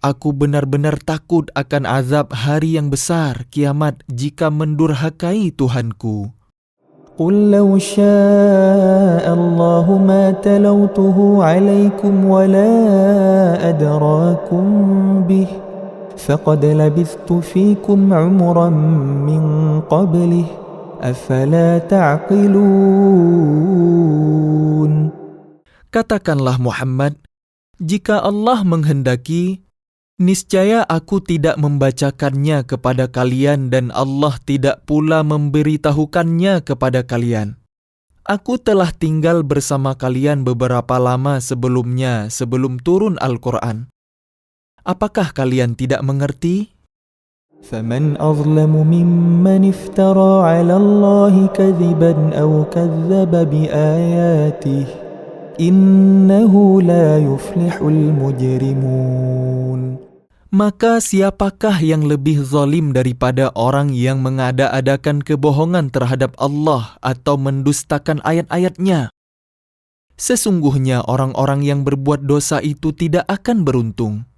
Aku benar-benar takut akan azab hari yang besar, kiamat, jika mendurhakai Tuhanku." قُلْ لَوْ شَاءَ اللَّهُ مَا تَلَوْتُهُ عَلَيْكُمْ وَلَا أَدْرَاكُمْ بِهِ فَقَدْ لَبِثْتُ فِيكُمْ عُمُرًا مِّن قَبْلِهِ أَفَلَا تَعْقِلُونَ. Katakanlah Muhammad, Jika Allah menghendaki, niscaya aku tidak membacakannya kepada kalian dan Allah tidak pula memberitahukannya kepada kalian. Aku telah tinggal bersama kalian beberapa lama sebelumnya, sebelum turun Al-Quran. Apakah kalian tidak mengerti? فمن أظلم ممن افترى على الله كذبا أو كذب بآياته إنه لا يفلح المجرمون. Maka siapakah yang lebih zalim daripada orang yang mengada-adakan kebohongan terhadap Allah atau mendustakan ayat-ayatnya? Sesungguhnya orang-orang yang berbuat dosa itu tidak akan beruntung.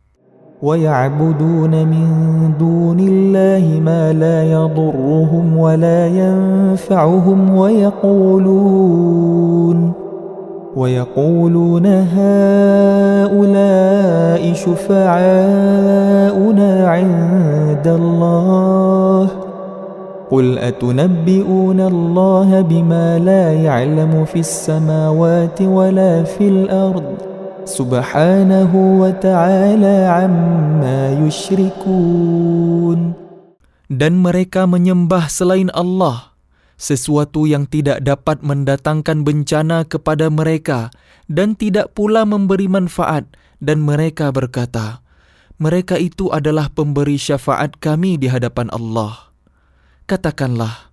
ويعبدون من دون الله ما لا يضرهم ولا ينفعهم ويقولون هؤلاء شفعاؤنا عند الله قل أتنبئون الله بما لا يعلم في السماوات ولا في الأرض Subhanahu wa ta'ala amma yushrikun. Dan mereka menyembah selain Allah, sesuatu yang tidak dapat mendatangkan bencana kepada mereka dan tidak pula memberi manfaat, dan mereka berkata, mereka itu adalah pemberi syafaat kami di hadapan Allah. Katakanlah,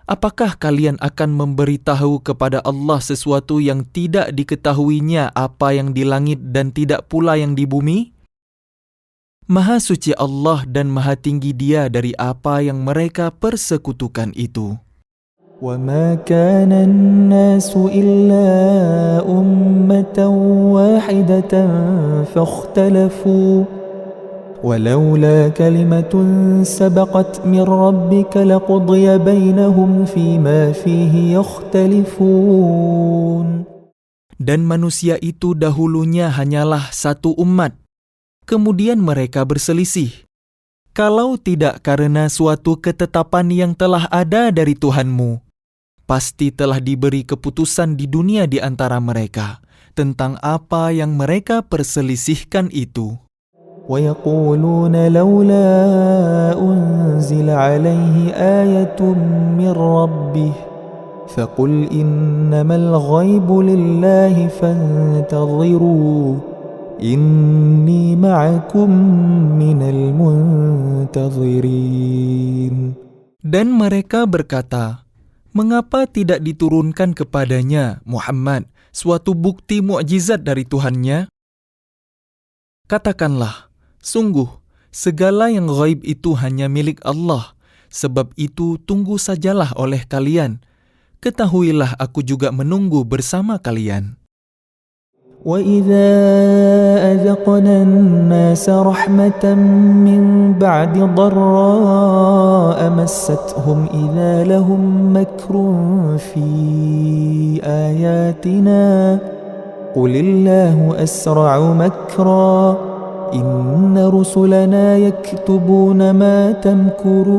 apakah kalian akan memberitahu kepada Allah sesuatu yang tidak diketahuinya apa yang di langit dan tidak pula yang di bumi? Maha suci Allah dan maha tinggi Dia dari apa yang mereka persekutukan itu. وَمَا كَانَ النَّاسُ إِلَّا أُمَّةً وَاحِدَةً فَاخْتَلَفُوا ولولا كلمة سبقت من ربك لقضي بينهم فيما فيه يختلفون. Dan manusia itu dahulunya hanyalah satu umat, kemudian mereka berselisih. Kalau tidak karena suatu ketetapan yang telah ada dari Tuhanmu, pasti telah diberi keputusan di dunia di antara mereka tentang apa yang mereka perselisihkan itu. ويقولون لولا أنزل عليه آية من ربه فقل إنما الغيب لله فانتظروا إني معكم من المنتظرين. Dan mereka berkata, mengapa tidak diturunkan kepadanya, Muhammad, suatu bukti mukjizat dari Tuhannya? Katakanlah, sungguh, segala yang ghaib itu hanya milik Allah, sebab itu tunggu sajalah oleh kalian. Ketahuilah aku juga menunggu bersama kalian. وَإِذَا أَذَقْنَا النَّاسَ رَحْمَةً مِّن بَعْدِ ضَرَّاءَ مَسَّتْهُمْ إِذَا لَهُم مَّكْرٌ فِي آيَاتِنَا قُلِ اللَّهُ أَسْرَعُ مَكْرًا إِنَّ رُسُلَنَا يَكْتُبُونَ مَا تَمْكُرُونَ.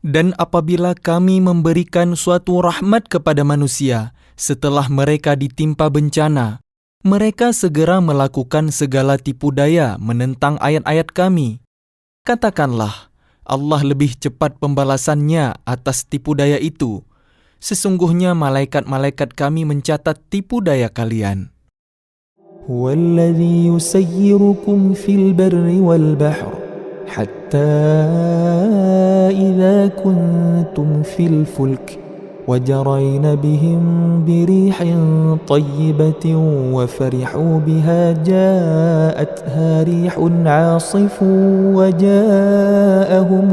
Dan apabila kami memberikan suatu rahmat kepada manusia, setelah mereka ditimpa bencana, mereka segera melakukan segala tipu daya menentang ayat-ayat kami. Katakanlah, Allah lebih cepat pembalasannya atas tipu daya itu. Sesungguhnya malaikat-malaikat kami mencatat tipu daya kalian. هو الذي يسيركم في البر والبحر حتى إذا كنتم في الفلك وجرين بهم بريح طيبة وفرحوا بها جاءتها ريح عاصف وجاءهم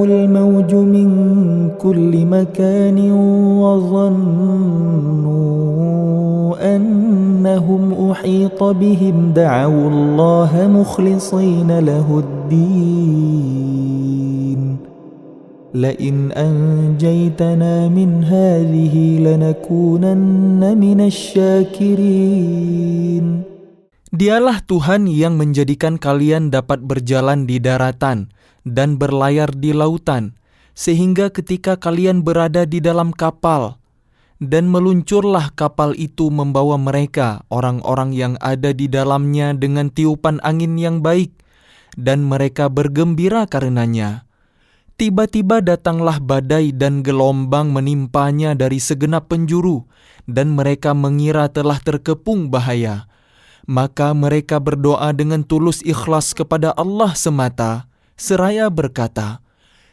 الموج من كل مكان وظنوا أنهم أحيط بهم دعوا الله مخلصين له الدين لئن أنجيتنا من هذه لنكونن من الشاكرين. Dialah Tuhan yang menjadikan kalian dapat berjalan di daratan dan berlayar di lautan, sehingga ketika kalian berada di dalam kapal, dan meluncurlah kapal itu membawa mereka, orang-orang yang ada di dalamnya dengan tiupan angin yang baik, dan mereka bergembira karenanya. Tiba-tiba datanglah badai dan gelombang menimpanya dari segenap penjuru, dan mereka mengira telah terkepung bahaya. Maka mereka berdoa dengan tulus ikhlas kepada Allah semata, seraya berkata,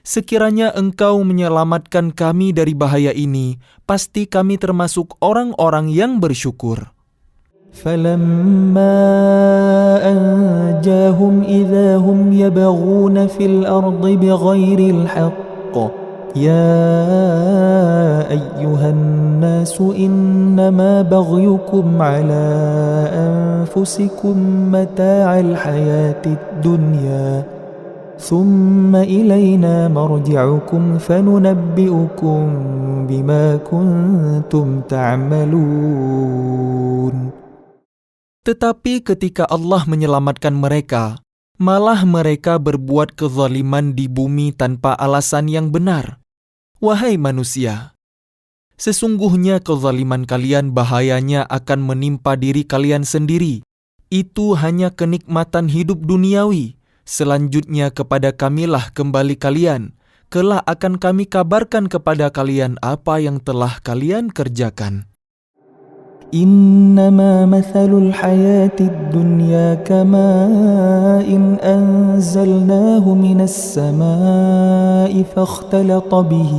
"Sekiranya Engkau menyelamatkan kami dari bahaya ini, pasti kami termasuk orang-orang yang bersyukur." فلما أنجاهم إذا هم يبغون في الأرض بغير الحق يا أيها الناس إنما بغيكم على أنفسكم متاع الحياة الدنيا ثم إلينا مرجعكم فننبئكم بما كنتم تعملون. Tetapi ketika Allah menyelamatkan mereka, malah mereka berbuat kezaliman di bumi tanpa alasan yang benar. Wahai manusia, sesungguhnya kezaliman kalian bahayanya akan menimpa diri kalian sendiri. Itu hanya kenikmatan hidup duniawi. Selanjutnya kepada kamilah kembali kalian. Kelak akan kami kabarkan kepada kalian apa yang telah kalian kerjakan. إنما مثل الحياة الدنيا كماء أنزلناه من السماء فاختلط به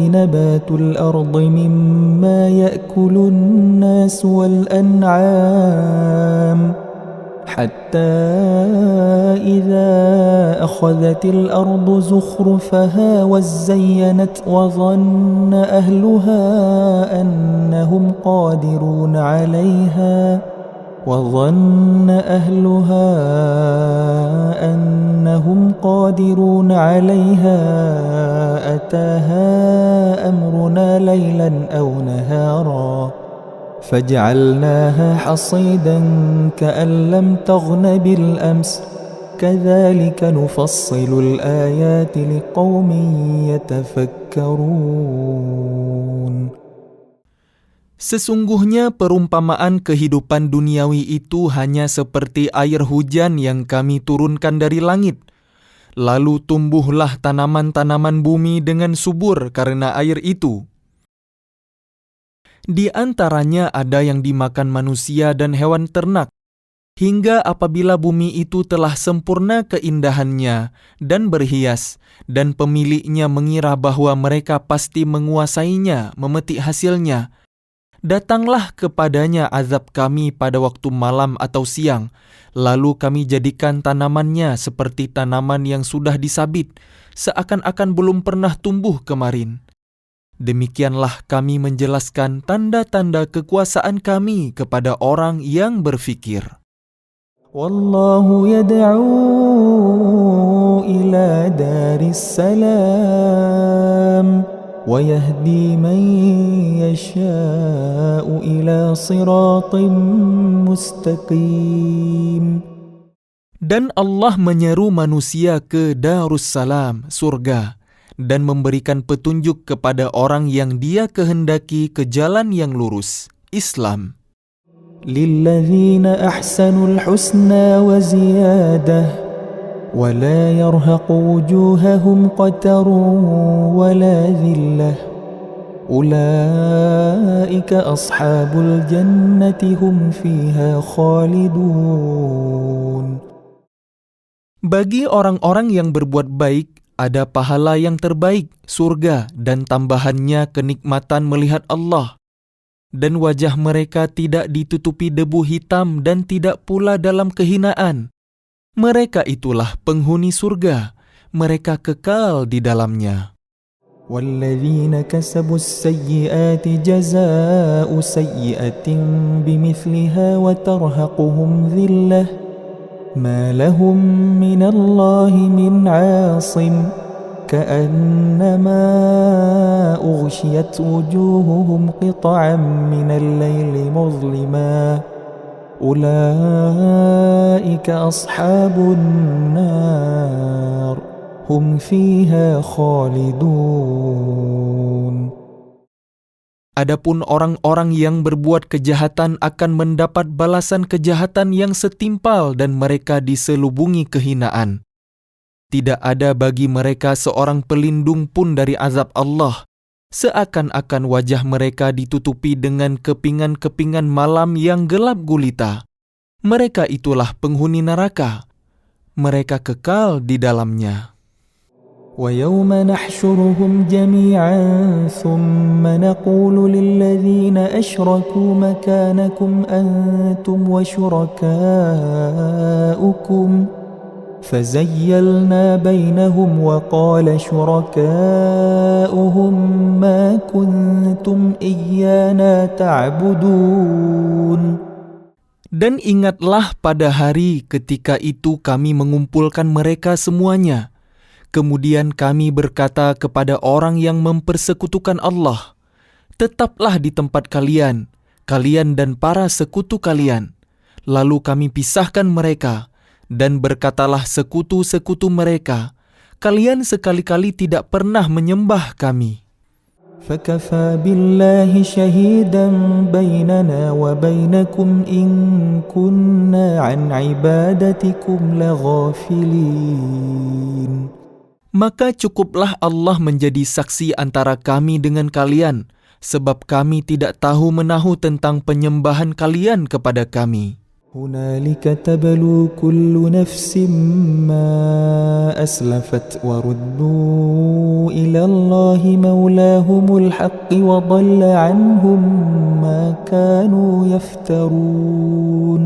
نبات الأرض مما يأكل الناس والأنعام حتى إذا أخذت الأرض زخرفها وزينت وظن أهلها أنهم قادرون عليها أتاها أمرنا ليلا أو نهارا فجعلناها حصيدا كأن لم تغن بالأمس كذلك نفصل الآيات لقوم يتفكرون. Sesungguhnya perumpamaan kehidupan duniawi itu hanya seperti air hujan yang kami turunkan dari langit. Lalu tumbuhlah tanaman-tanaman bumi dengan subur karena air itu. Di antaranya ada yang dimakan manusia dan hewan ternak, hingga apabila bumi itu telah sempurna keindahannya dan berhias, dan pemiliknya mengira bahwa mereka pasti menguasainya, memetik hasilnya, datanglah kepadanya azab kami pada waktu malam atau siang, lalu kami jadikan tanamannya seperti tanaman yang sudah disabit, seakan-akan belum pernah tumbuh kemarin. Demikianlah kami menjelaskan tanda-tanda kekuasaan kami kepada orang yang berfikir. Wallahu yad'u ila daris salam wa yahdi man yasha'u ila siratim mustaqim. Dan Allah menyeru manusia ke Darussalam, surga, dan memberikan petunjuk kepada orang yang Dia kehendaki ke jalan yang lurus, Islam. Lilladzina ahsanul husna wa ziyadah wa la yarhaqu wujuhahum qatarun wa la dhillah ulaika ashabul jannati hum fiha khalidun. Bagi orang-orang yang berbuat baik ada pahala yang terbaik, surga, dan tambahannya kenikmatan melihat Allah. Dan wajah mereka tidak ditutupi debu hitam dan tidak pula dalam kehinaan. Mereka itulah penghuni surga, mereka kekal di dalamnya. وَالَّذِينَ كَسَبُوا السَّيِّئَاتِ جَزَاءُ سَيِّئَةٍ بِمِثْلِهَا وَتَرْهَقُهُمْ ذِلَّةٌ ما لهم من الله من عاصم كأنما أغشيت وجوههم قطعا من الليل مظلما أولئك أصحاب النار هم فيها خالدون. Adapun orang-orang yang berbuat kejahatan akan mendapat balasan kejahatan yang setimpal dan mereka diselubungi kehinaan. Tidak ada bagi mereka seorang pelindung pun dari azab Allah, seakan-akan wajah mereka ditutupi dengan kepingan-kepingan malam yang gelap gulita. Mereka itulah penghuni neraka. Mereka kekal di dalamnya. وَيَوْمَ نَحْشُرُهُمْ جَمِيعًا ثُمَّ نَقُولُ لِلَّذِينَ أَشْرَكُوا مَكَانَكُمْ أَنْتُمْ وَشُرَكَاؤُكُمْ فَزَيَّلْنَا بَيْنَهُمْ وَقَالَ شُرَكَاؤُهُمْ مَا كُنْتُمْ إِيَّانَا تَعْبُدُونَ. Dan ingatlah pada hari ketika itu kami mengumpulkan mereka semuanya. Kemudian kami berkata kepada orang yang mempersekutukan Allah, tetaplah di tempat kalian, kalian dan para sekutu kalian. Lalu kami pisahkan mereka, dan berkatalah sekutu-sekutu mereka, kalian sekali-kali tidak pernah menyembah kami. فَكَفَى بِاللَّهِ شَهِيدًا بَيْنَنَا وَبَيْنَكُمْ إِن كُنَّا عَنْ عِبَادَتِكُمْ لَغَافِلِينَ. Maka cukuplah Allah menjadi saksi antara kami dengan kalian, sebab kami tidak tahu menahu tentang penyembahan kalian kepada kami. هُنَالِكَ تَبْلُو كُلُّ نَفْسٍ مَا أَسْلَفَتْ وَرُدُّوا إِلَى اللَّهِ مَوْلَاهُمُ الْحَقِّ وَضَلَّ عَنْهُمْ مَا كَانُوا يَفْتَرُونَ.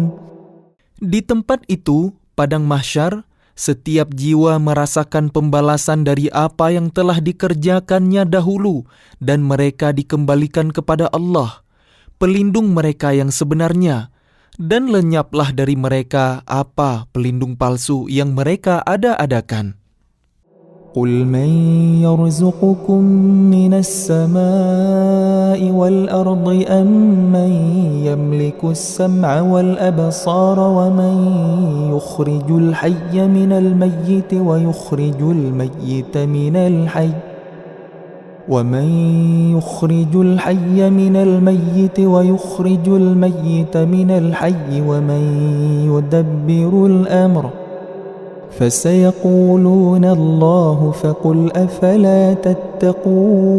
Di tempat itu, padang mahsyar, setiap jiwa merasakan pembalasan dari apa yang telah dikerjakannya dahulu, dan mereka dikembalikan kepada Allah, pelindung mereka yang sebenarnya, dan lenyaplah dari mereka apa pelindung palsu yang mereka ada-adakan. قُلْ مَنْ يَرْزُقُكُمْ مِنَ السَّمَاءِ وَالْأَرْضِ أَمْ مَنْ يَمْلِكُ السَّمْعَ وَالْأَبْصَارَ وَمَنْ يُخْرِجُ الْحَيَّ مِنَ الْمَيِّتِ وَيُخْرِجُ الْمَيِّتَ مِنَ الْحَيِّ وَمَنْ يُخْرِجُ الْحَيَّ مِنَ الْمَيِّتِ وَيُخْرِجُ الْمَيِّتَ مِنَ الْحَيِّ وَمَنْ يُدَبِّرُ الْأَمْرَ فَسَيَقُولُونَ اللَّهُ فَقُلْ أَفَلَا تَتَّقُونَ.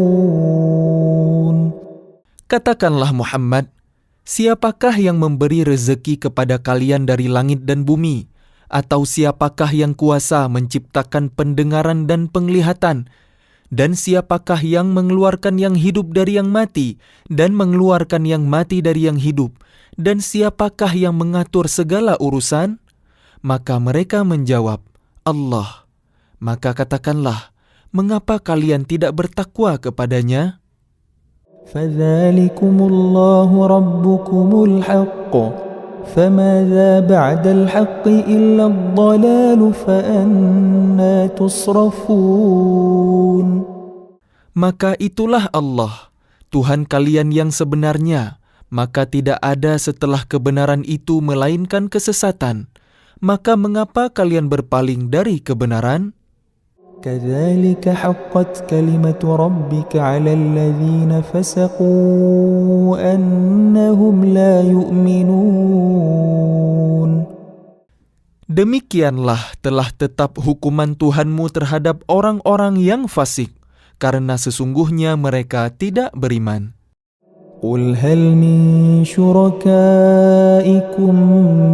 Katakanlah Muhammad, siapakah yang memberi rezeki kepada kalian dari langit dan bumi? Atau siapakah yang kuasa menciptakan pendengaran dan penglihatan? Dan siapakah yang mengeluarkan yang hidup dari yang mati, dan mengeluarkan yang mati dari yang hidup? Dan siapakah yang mengatur segala urusan? Maka mereka menjawab, Allah. Maka katakanlah, mengapa kalian tidak bertakwa kepadanya? فَذَلِكُمُ اللَّهُ رَبُّكُمُ الْحَقُّ فَمَاذَا بَعْدَ الْحَقِّ إِلَّا الضَّلَالُ فَأَنَّى تُصْرَفُونَ. Maka itulah Allah, Tuhan kalian yang sebenarnya, maka tidak ada setelah kebenaran itu melainkan kesesatan. Maka mengapa kalian berpaling dari kebenaran? كَذَلِكَ حَقَّتْ كَلِمَةُ رَبِّكَ عَلَى الَّذِينَ فَسَقُوا أَنَّهُمْ لَا يُؤْمِنُونَ. Demikianlah telah tetap hukuman Tuhanmu terhadap orang-orang yang fasik, karena sesungguhnya mereka tidak beriman. قُلْ هَلْ مِنْ شُرَكَائِكُمْ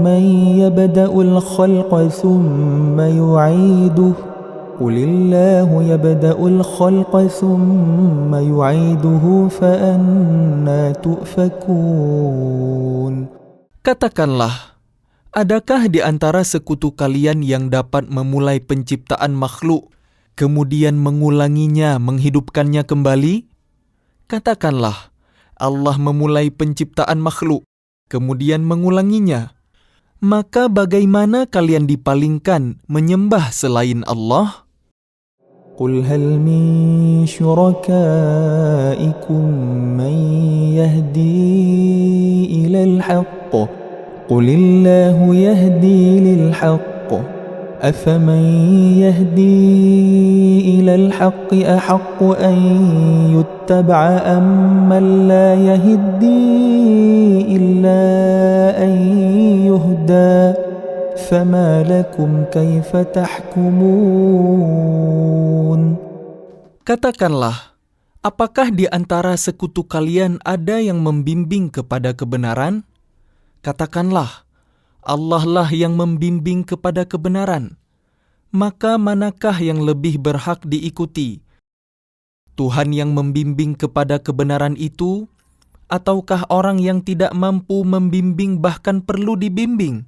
مَنْ يَبْدَأُ الْخَلْقَ ثُمَّ يُعِيدُهُ قُلِ اللَّهُ يَبْدَأُ الْخَلْقَ ثُمَّ يُعِيدُهُ فَأَنَّى تُؤْفَكُونَ. Katakanlah, adakah di antara sekutu kalian yang dapat memulai penciptaan makhluk, kemudian mengulanginya, menghidupkannya kembali? Katakanlah, Allah memulai penciptaan makhluk, kemudian mengulanginya. Maka bagaimana kalian dipalingkan menyembah selain Allah? قُلْ هَلْ مِنْ شُرَكَائِكُمْ مَنْ يَهْدِي إِلَى الْحَقِّ قل الله يهدي للحق أفمن يهدي إلى الحق أحق أن يتبع أم من لا يهدي إلا أن يهدى فما لكم كيف تحكمون. Katakanlah, apakah di antara sekutu kalian ada yang membimbing kepada kebenaran? Katakanlah, Allah lah yang membimbing kepada kebenaran. Maka manakah yang lebih berhak diikuti? Tuhan yang membimbing kepada kebenaran itu, ataukah orang yang tidak mampu membimbing bahkan perlu dibimbing?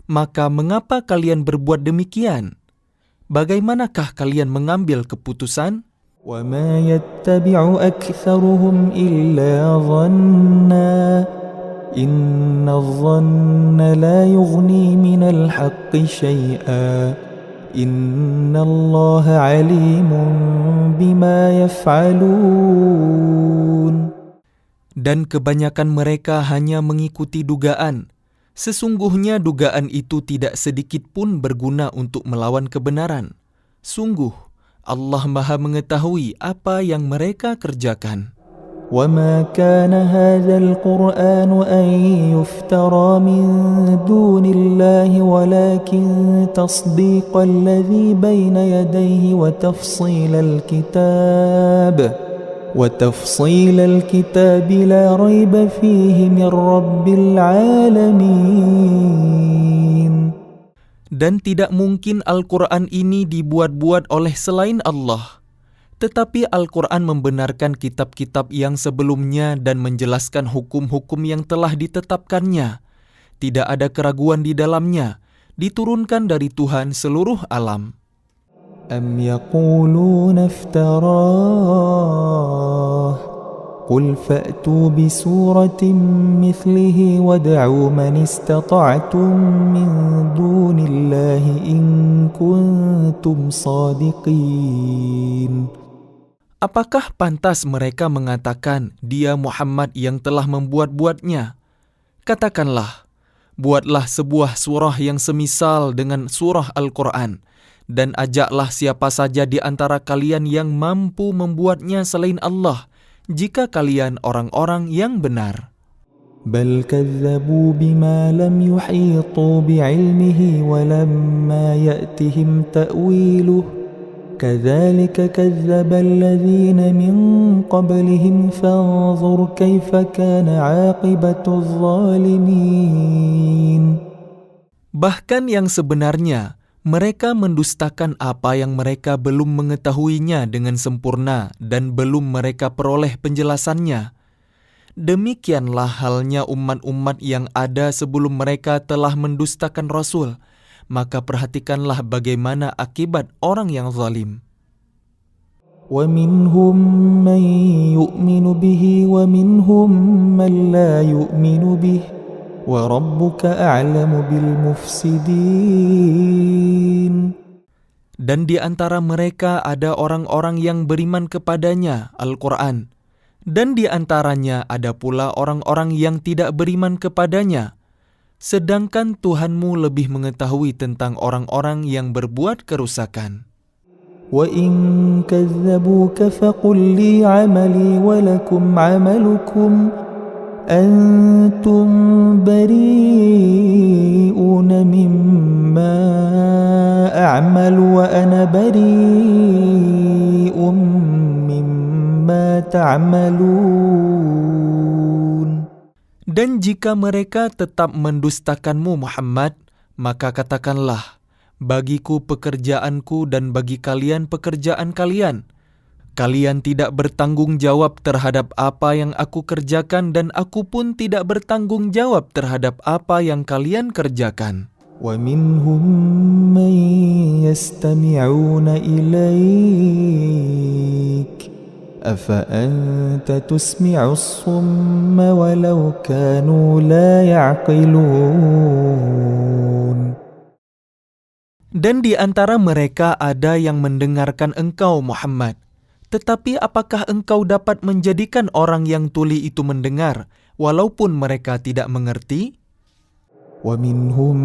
Maka mengapa kalian berbuat demikian? Bagaimanakah kalian mengambil keputusan? وما يتبع أكثرهم إلا ظنا إن الظن لا يغني من الحق شيئا إن الله عليم بما يفعلون. Dan kebanyakan mereka hanya mengikuti dugaan. Sesungguhnya dugaan itu tidak sedikit pun berguna untuk melawan kebenaran. Sungguh, Allah Maha mengetahui apa yang mereka kerjakan. وما كان هذا القرآن أن يفترى من دون الله ولكن تصديق الذي بين يديه وتفصيل الكتاب لا ريب فيه من رب العالمين. Dan tidak mungkin Al-Quran ini dibuat-buat oleh selain Allah. Tetapi Al-Quran membenarkan kitab-kitab yang sebelumnya dan menjelaskan hukum-hukum yang telah ditetapkannya. Tidak ada keraguan di dalamnya, diturunkan dari Tuhan seluruh alam. أم يقولون افتراه قل فأتوا بسورة مثله وادعوا من استطعتم من دون الله إن كنتم صادقين. Apakah pantas mereka mengatakan dia Muhammad yang telah membuat-buatnya? Katakanlah, buatlah sebuah surah yang semisal dengan surah Al-Quran, dan ajaklah siapa saja di antara kalian yang mampu membuatnya selain Allah, jika kalian orang-orang yang benar. بل كذبوا بما لم يحيطوا بعلمه ولما يأتهم تأويله كذلك كذب الذين من قبلهم فانظر كيف كان عاقبة الظالمين. Bahkan yang sebenarnya, mereka mendustakan apa yang mereka belum mengetahuinya dengan sempurna dan belum mereka peroleh penjelasannya. Demikianlah halnya umat-umat yang ada sebelum mereka telah mendustakan Rasul. Maka perhatikanlah bagaimana akibat orang yang zalim. وَمِنْهُمْ مَنْ يُؤْمِنُ بِهِ وَمِنْهُمْ مَنْ لَا يُؤْمِنُ بِهِ وَرَبُّكَ أَعْلَمُ بِالْمُفْسِدِينَ. Dan di antara mereka ada orang-orang yang beriman kepadanya, Al-Quran. Dan di antaranya ada pula orang-orang yang tidak beriman kepadanya. Sedangkan Tuhanmu lebih mengetahui tentang orang-orang yang berbuat kerusakan. وَإِن كَذَّبُوكَ فَقُلْ لِي عَمَلِي وَلَكُمْ عَمَلُكُمْ أَنْتُمْ بَرِيئُونَ مِمَّا أَعْمَلُ وَأَنَا بَرِيءٌ مِّمَّا تَعْمَلُونَ. Dan jika mereka tetap mendustakanmu Muhammad, maka katakanlah, bagiku pekerjaanku dan bagi kalian pekerjaan kalian. Kalian tidak bertanggung jawab terhadap apa yang aku kerjakan dan aku pun tidak bertanggung jawab terhadap apa yang kalian kerjakan. وَمِنْهُمْ مَنْ يَسْتَمِعُونَ إِلَيْكَ أَفَأَنْتَ تُسْمِعُ الصُّمَّ وَلَوْ كَانُوا لَا يَعْقِلُونَ. Dan di antara mereka ada yang mendengarkan engkau Muhammad. Tetapi apakah engkau dapat menjadikan orang yang tuli itu mendengar, walaupun mereka tidak mengerti? ومنهم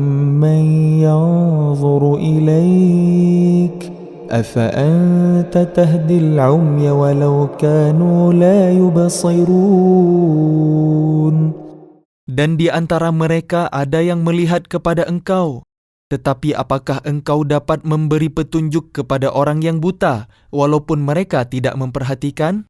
من ينظر إليك أفأنت تهدي العمي ولو كانوا لا يبصرون. Dan di antara mereka ada yang melihat kepada engkau. Tetapi apakah engkau dapat memberi petunjuk kepada orang yang buta, walaupun mereka tidak memperhatikan?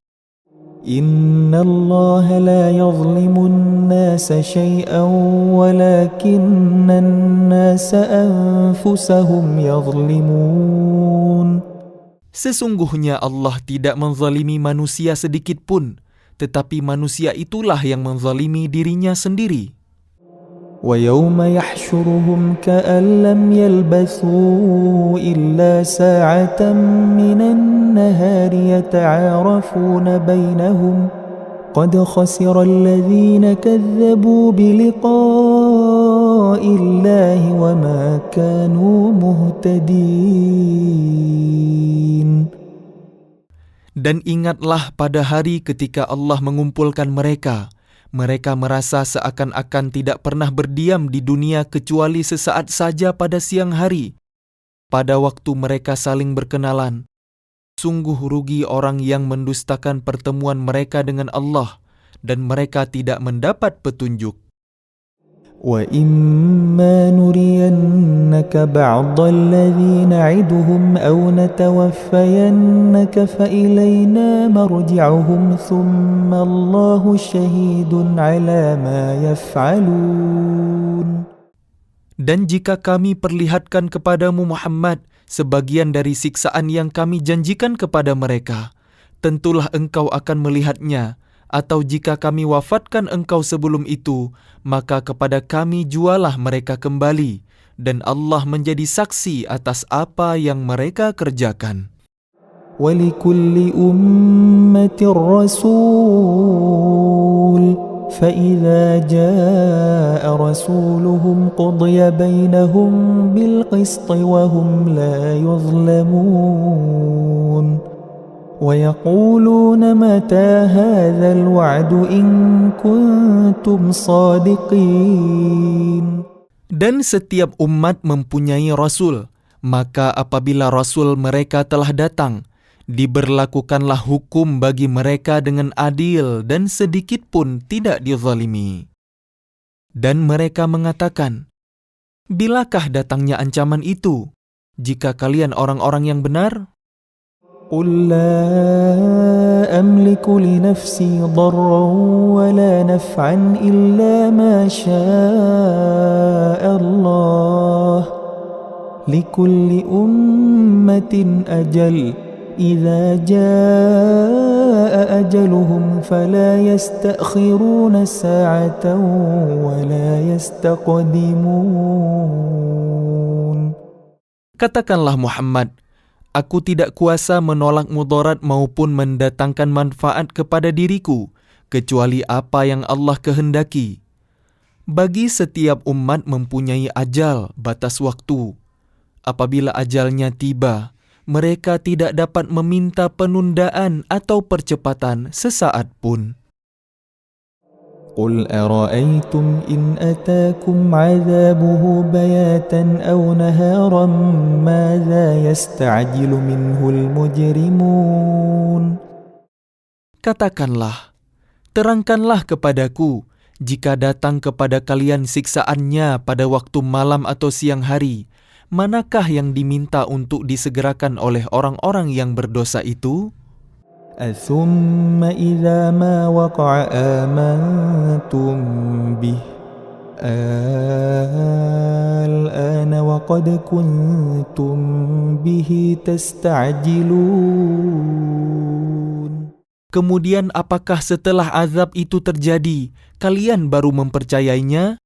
Inna Allah la yazlimun nasa syai'an walakinna nasa anfusahum yazlimun. Sesungguhnya Allah tidak menzalimi manusia sedikit pun, tetapi manusia itulah yang menzalimi dirinya sendiri. وَيَوْمَ يَحْشُرُهُمْ كَأَن لَّمْ يَلْبَثُوا إِلَّا سَاعَةً مِّنَ النَّهَارِ يَتَعَارَفُونَ بَيْنَهُمْ قَدْ خَسِرَ الَّذِينَ كَذَّبُوا بِلِقَاءِ اللَّهِ وَمَا كَانُوا مُهْتَدِينَ. Dan ingatlah pada hari ketika Allah mengumpulkan mereka. Mereka merasa seakan-akan tidak pernah berdiam di dunia kecuali sesaat saja pada siang hari. Pada waktu mereka saling berkenalan, sungguh rugi orang yang mendustakan pertemuan mereka dengan Allah dan mereka tidak mendapat petunjuk. وَإِمَّا نُرِيَنَّكَ بَعْضَ الَّذِي نَعِدُهُمْ أَوْ نَتَوَفَّيَنَّكَ فَإِلَيْنَا مَرْجِعُهُمْ ثُمَّ اللَّهُ شَهِيدٌ عَلَى مَا يَفْعَلُونَ. Dan jika kami perlihatkan kepadamu Muhammad sebagian dari siksaan yang kami janjikan kepada mereka, tentulah engkau akan melihatnya. Atau jika kami wafatkan engkau sebelum itu, maka kepada kami jualah mereka kembali, dan Allah menjadi saksi atas apa yang mereka kerjakan. وَلِكُلِّ أُمَّةٍ رَّسُولٌ فَإِذَا جَاءَ رَسُولُهُمْ قُضِيَ بَيْنَهُم بِالْقِسْطِ وَهُمْ لَا يُظْلَمُونَ. وَيَقُولُونَ مَتَى هَذَا الْوَعْدُ إِن كُنتُمْ صَادِقِينَ. Dan setiap umat mempunyai rasul, maka apabila rasul mereka telah datang, diberlakukanlah hukum bagi mereka dengan adil dan sedikit pun tidak dizalimi. Dan mereka mengatakan, bilakah datangnya ancaman itu? Jika kalian orang-orang yang benar, قُل لَّا أَمْلِكُ لِنَفْسِي ضَرًّا وَلَا نَفْعًا إِلَّا مَا شَاءَ اللَّهُ لِكُلِّ أُمَّةٍ أَجَلٌ إِذَا جَاءَ أَجَلُهُمْ فَلَا يَسْتَأْخِرُونَ سَاعَةً وَلَا يَسْتَقْدِمُونَ. katakanlah Muhammad, aku tidak kuasa menolak mudarat maupun mendatangkan manfaat kepada diriku, kecuali apa yang Allah kehendaki. Bagi setiap umat mempunyai ajal, batas waktu. Apabila ajalnya tiba, mereka tidak dapat meminta penundaan atau percepatan sesaat pun. قُلْ أَرَأَيْتُمْ إِنْ أَتَاكُمْ عَذَابُهُ بَيَاتًا أَوْ نَهَارًا مَاذَا يَسْتَعْجِلُ مِنْهُ الْمُجْرِمُونَ. Katakanlah, terangkanlah kepadaku, jika datang kepada kalian siksaannya pada waktu malam atau siang hari, manakah yang diminta untuk disegerakan oleh orang-orang yang berdosa itu? أَثُمَّ إِذَا مَا وَقَعَ آمَنْتُمْ بِهِ الْآنَ وَقَدْ كُنْتُمْ بِهِ تَسْتَعْجِلُونَ. Kemudian apakah setelah azab itu terjadi, kalian baru mempercayainya?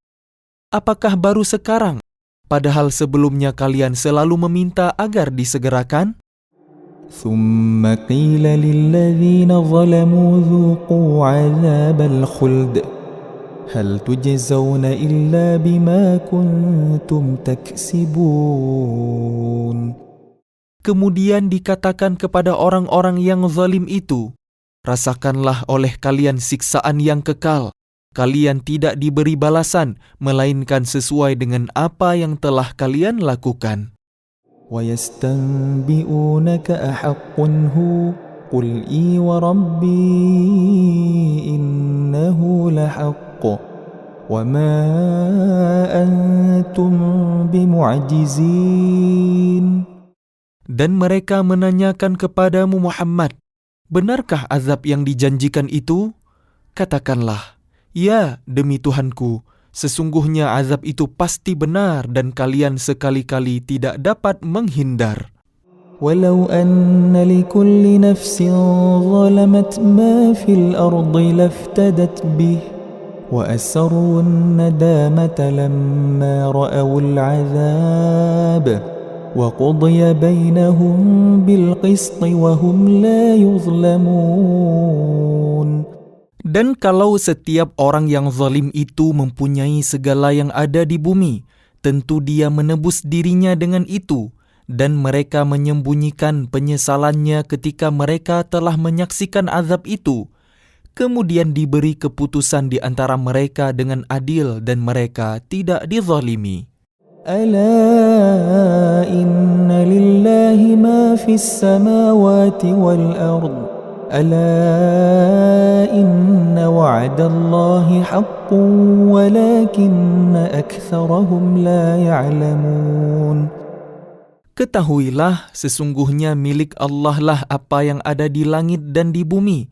Apakah baru sekarang, padahal sebelumnya kalian selalu meminta agar disegerakan? ثُمَّ قِيلَ لِلَّذِينَ ظَلَمُوا ذُوقُوا عَذَابَ الْخُلْدِ هَلْ تُجْزَوْنَ إِلَّا بِمَا كُنْتُمْ تَكْسِبُونَ. Kemudian dikatakan kepada orang-orang yang zalim itu, rasakanlah oleh kalian siksaan yang kekal, kalian tidak diberi balasan, melainkan sesuai dengan apa yang telah kalian lakukan. وَيَسْتَنْبِئُونَكَ أَحَقٌّ هُوَ قُلْ إِي وَرَبِّي إِنَّهُ لَحَقٌّ وَمَا أَنْتُمْ بِمُعْجِزِينَ. Dan mereka menanyakan kepadamu Muhammad, benarkah azab yang dijanjikan itu? Katakanlah, ya demi Tuhanku, sesungguhnya azab itu pasti benar dan kalian sekali-kali tidak dapat menghindar. وَلَوْ أَنَّ لِكُلِّ نَفْسٍ ظَلَمَتْ مَا فِي الْأَرْضِ لَافْتَدَتْ بِهِ وَأَسَرُّوا النَّدَامَةَ لَمَّا رَأَوُا الْعَذَابَ وَقُضِيَ بَيْنَهُم بِالْقِسْطِ وَهُمْ لَا يُظْلَمُونَ. Dan kalau setiap orang yang zalim itu mempunyai segala yang ada di bumi, tentu dia menebus dirinya dengan itu, dan mereka menyembunyikan penyesalannya ketika mereka telah menyaksikan azab itu. Kemudian diberi keputusan di antara mereka dengan adil dan mereka tidak dizalimi. ألا إن لله ما في السماوات والأرض ألا إن وعد الله حق ولكن أكثرهم لا يعلمون. Ketahuilah, sesungguhnya milik Allah lah apa yang ada di langit dan di bumi.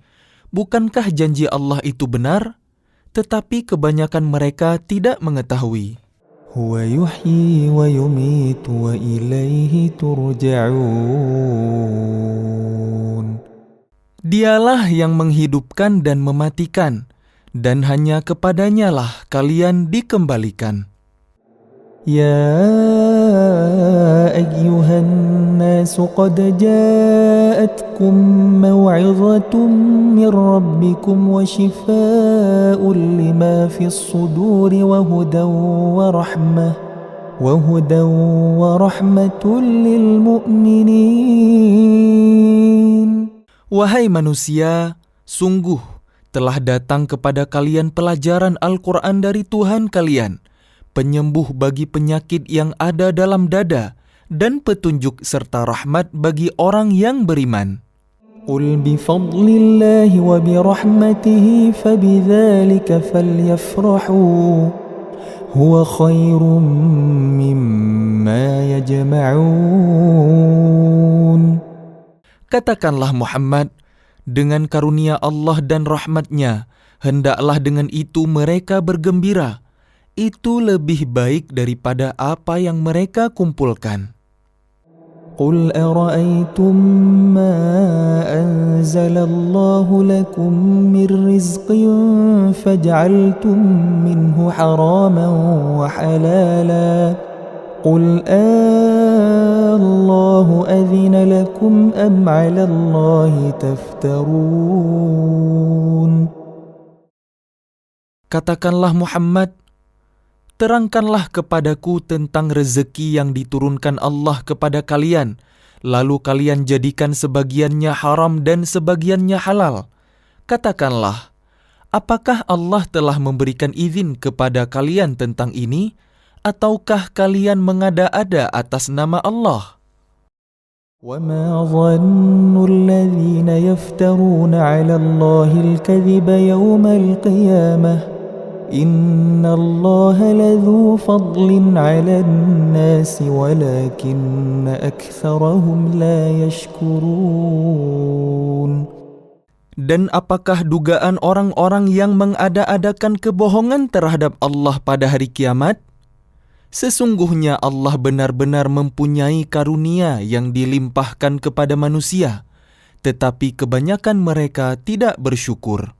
Bukankah janji Allah itu benar? Tetapi kebanyakan mereka tidak mengetahui. هو يحيي ويميت وإليه ترجعون. Dialah yang menghidupkan dan mematikan, dan hanya kepadanya lah kalian dikembalikan. يا أيها الناس قد جاءتكم موعظة من ربكم وشفاء لما في الصدور وهدى ورحمة للمؤمنين. Wahai manusia, sungguh telah datang kepada kalian pelajaran Al-Quran dari Tuhan kalian, penyembuh bagi penyakit yang ada dalam dada, dan petunjuk serta rahmat bagi orang yang beriman. قُلْ بِفَضْلِ اللَّهِ وَبِرَحْمَتِهِ فَبِذَلِكَ فَلْيَفْرَحُوا هُوَ خَيْرٌ مِّمَّا يَجْمَعُونَ. Katakanlah Muhammad, dengan karunia Allah dan rahmatnya, hendaklah dengan itu mereka bergembira. Itu lebih baik daripada apa yang mereka kumpulkan. قُلْ أَرَأَيْتُمْ مَا أَنزَلَ اللَّهُ لَكُمْ مِنْ رِزْقٍ فَجَعَلْتُمْ مِنْهُ حَرَامًا وَحَلَالًا قُلْ اللَّهُ أَذِنَ لَكُمْ أَمْ عَلَى اللَّهِ تَفْتَرُونَ. Katakanlah Muhammad, terangkanlah kepadaku tentang rezeki yang diturunkan Allah kepada kalian, lalu kalian jadikan sebagiannya haram dan sebagiannya halal. Katakanlah, apakah Allah telah memberikan izin kepada kalian tentang ini, ataukah kalian mengada-ada atas nama Allah? وَمَا ظَنُّ الَّذِينَ يَفْتَرُونَ عَلَى اللَّهِ الْكَذِبَ يَوْمَ الْقِيَامَةِ إِنَّ اللَّهَ لَذُو فَضْلٍ عَلَى النَّاسِ وَلَكِنَّ أَكْثَرَهُمْ لَا يَشْكُرُونَ. Dan apakah dugaan orang-orang yang mengada-adakan kebohongan terhadap Allah pada hari kiamat? Sesungguhnya Allah benar-benar mempunyai karunia yang dilimpahkan kepada manusia, tetapi kebanyakan mereka tidak bersyukur.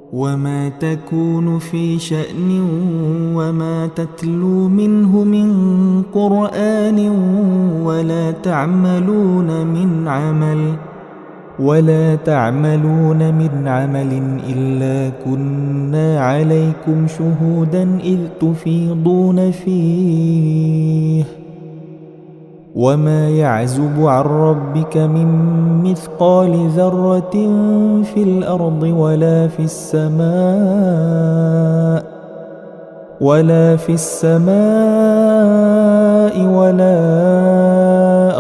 وَمَا تَكُونُ فِي شَأْنٍ وَمَا تَتْلُو مِنْهُ مِنْ قُرْآنٍ وَلَا تَعْمَلُونَ مِنْ عَمَلٍ إِلَّا كُنَّا عَلَيْكُمْ شُهُودًا إِذْ تُفِيضُونَ فِيهِ وما يعزب عن ربك من مثقال ذرة في الأرض ولا في السماء ولا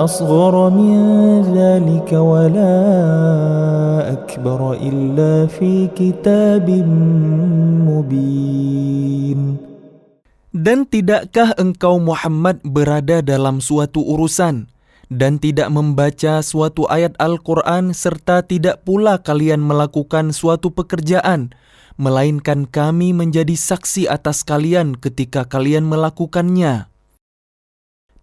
أصغر من ذلك ولا أكبر إلا في كتاب مبين. Dan tidakkah engkau Muhammad berada dalam suatu urusan dan tidak membaca suatu ayat Al-Quran serta tidak pula kalian melakukan suatu pekerjaan, melainkan kami menjadi saksi atas kalian ketika kalian melakukannya.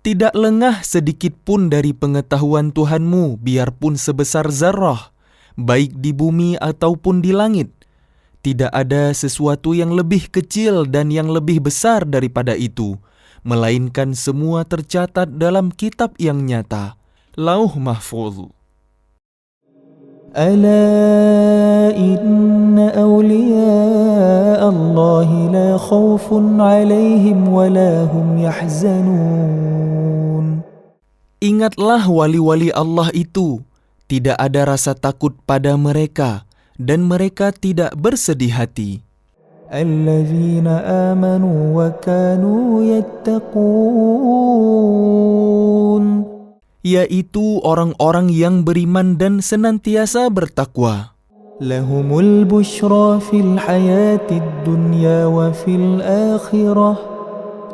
Tidak lengah sedikit pun dari pengetahuan Tuhanmu biarpun sebesar zarrah, baik di bumi ataupun di langit. Tidak ada sesuatu yang lebih kecil dan yang lebih besar daripada itu, melainkan semua tercatat dalam kitab yang nyata, Lauh Mahfuz. Ala inna awliya Allah la khawfun alaihim wa la hum yahzanun. Ingatlah wali-wali Allah itu, tidak ada rasa takut pada mereka, dan mereka tidak bersedih hati. Alladzina amanu wa kanu yattaqun. Yaitu orang-orang yang beriman dan senantiasa bertakwa. Lahumul bushra fil hayatid dunya wa fil akhirah.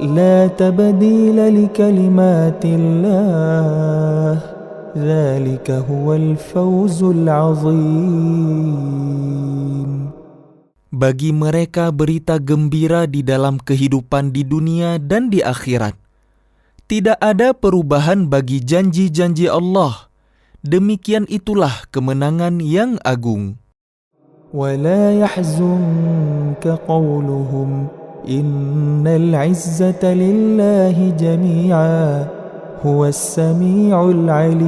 La tabdila li kalimatillah. Dzalika huwal fawzul azim. Bagi mereka berita gembira di dalam kehidupan di dunia dan di akhirat. Tidak ada perubahan bagi janji-janji Allah. Demikian itulah kemenangan yang agung. وَلَا يَحْزُنكَ قَوْلُهُمْ إِنَّ الْعِزَّةَ لِلَّهِ جَمِيعًا هُوَ السَّمِيعُ الْعَلِيمُ.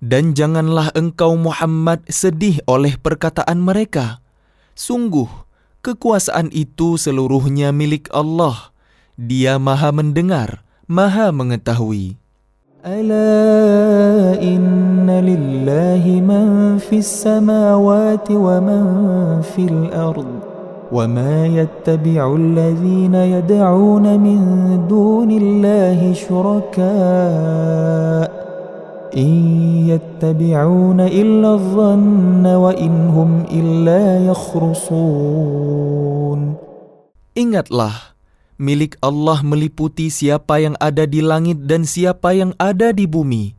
Dan janganlah engkau Muhammad sedih oleh perkataan mereka. Sungguh, kekuasaan itu seluruhnya milik Allah. Dia Maha mendengar, Maha mengetahui. Ala inna lillahi man fis samawati wa man fil ard wa ma yattabi'u alladhina yad'una min dunillahi syuraka in yattabi'una illa adh-dhanna wa inhum illa yakhrusun. Ingatlah, milik Allah meliputi siapa yang ada di langit dan siapa yang ada di bumi.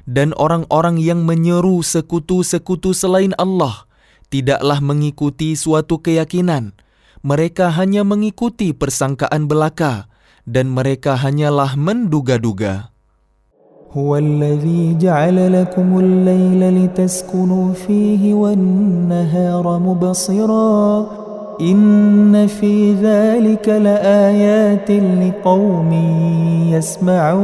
Dan orang-orang yang menyeru sekutu-sekutu selain Allah tidaklah mengikuti suatu keyakinan. Mereka hanya mengikuti persangkaan belaka dan mereka hanyalah menduga-duga. Huwallazi ja'ala lakumul layla litaskunu fihi wan nahara mubsira. Inna fi dzalika laayatin liqaumin yasma'un.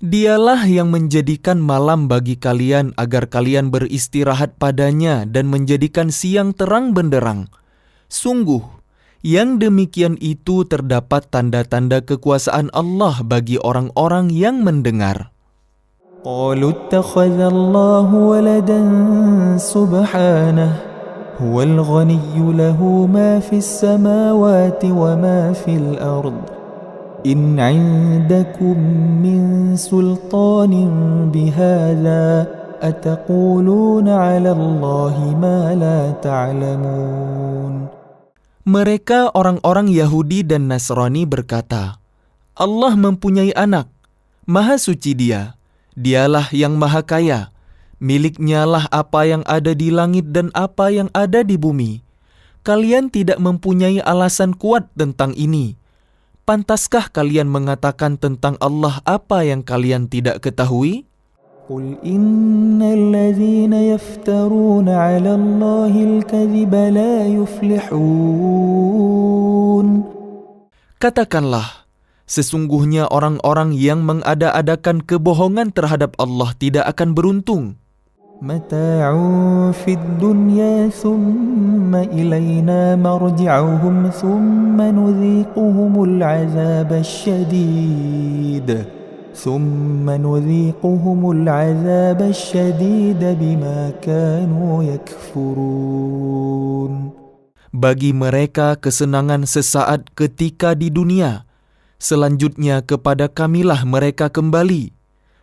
Dialah yang menjadikan malam bagi kalian agar kalian beristirahat padanya dan menjadikan siang terang benderang. Sungguh, yang demikian itu terdapat tanda-tanda kekuasaan Allah bagi orang-orang yang mendengar. Qalu ittakhadhallahu waladan subhanahu. هو الغني له ما في السماوات وما في الأرض إن عندكم من سلطان بهذا أتقولون على الله ما لا تعلمون. Mereka orang-orang Yahudi dan Nasrani berkata, Allah mempunyai anak, Maha Suci Dia, Dialah yang Maha Kaya. Miliknya lah apa yang ada di langit dan apa yang ada di bumi. Kalian tidak mempunyai alasan kuat tentang ini. Pantaskah kalian mengatakan tentang Allah apa yang kalian tidak ketahui? Qul innal ladzina yaftaruna 'ala Allahil kadhiba la yuflihun. Katakanlah, sesungguhnya orang-orang yang mengada-adakan kebohongan terhadap Allah tidak akan beruntung. متاع في الدنيا ثم إلينا مرجعهم ثم نذيقهم العذاب الشديد بما كانوا يكفرون. Bagi mereka kesenangan sesaat ketika di dunia, selanjutnya kepada Kamilah mereka kembali.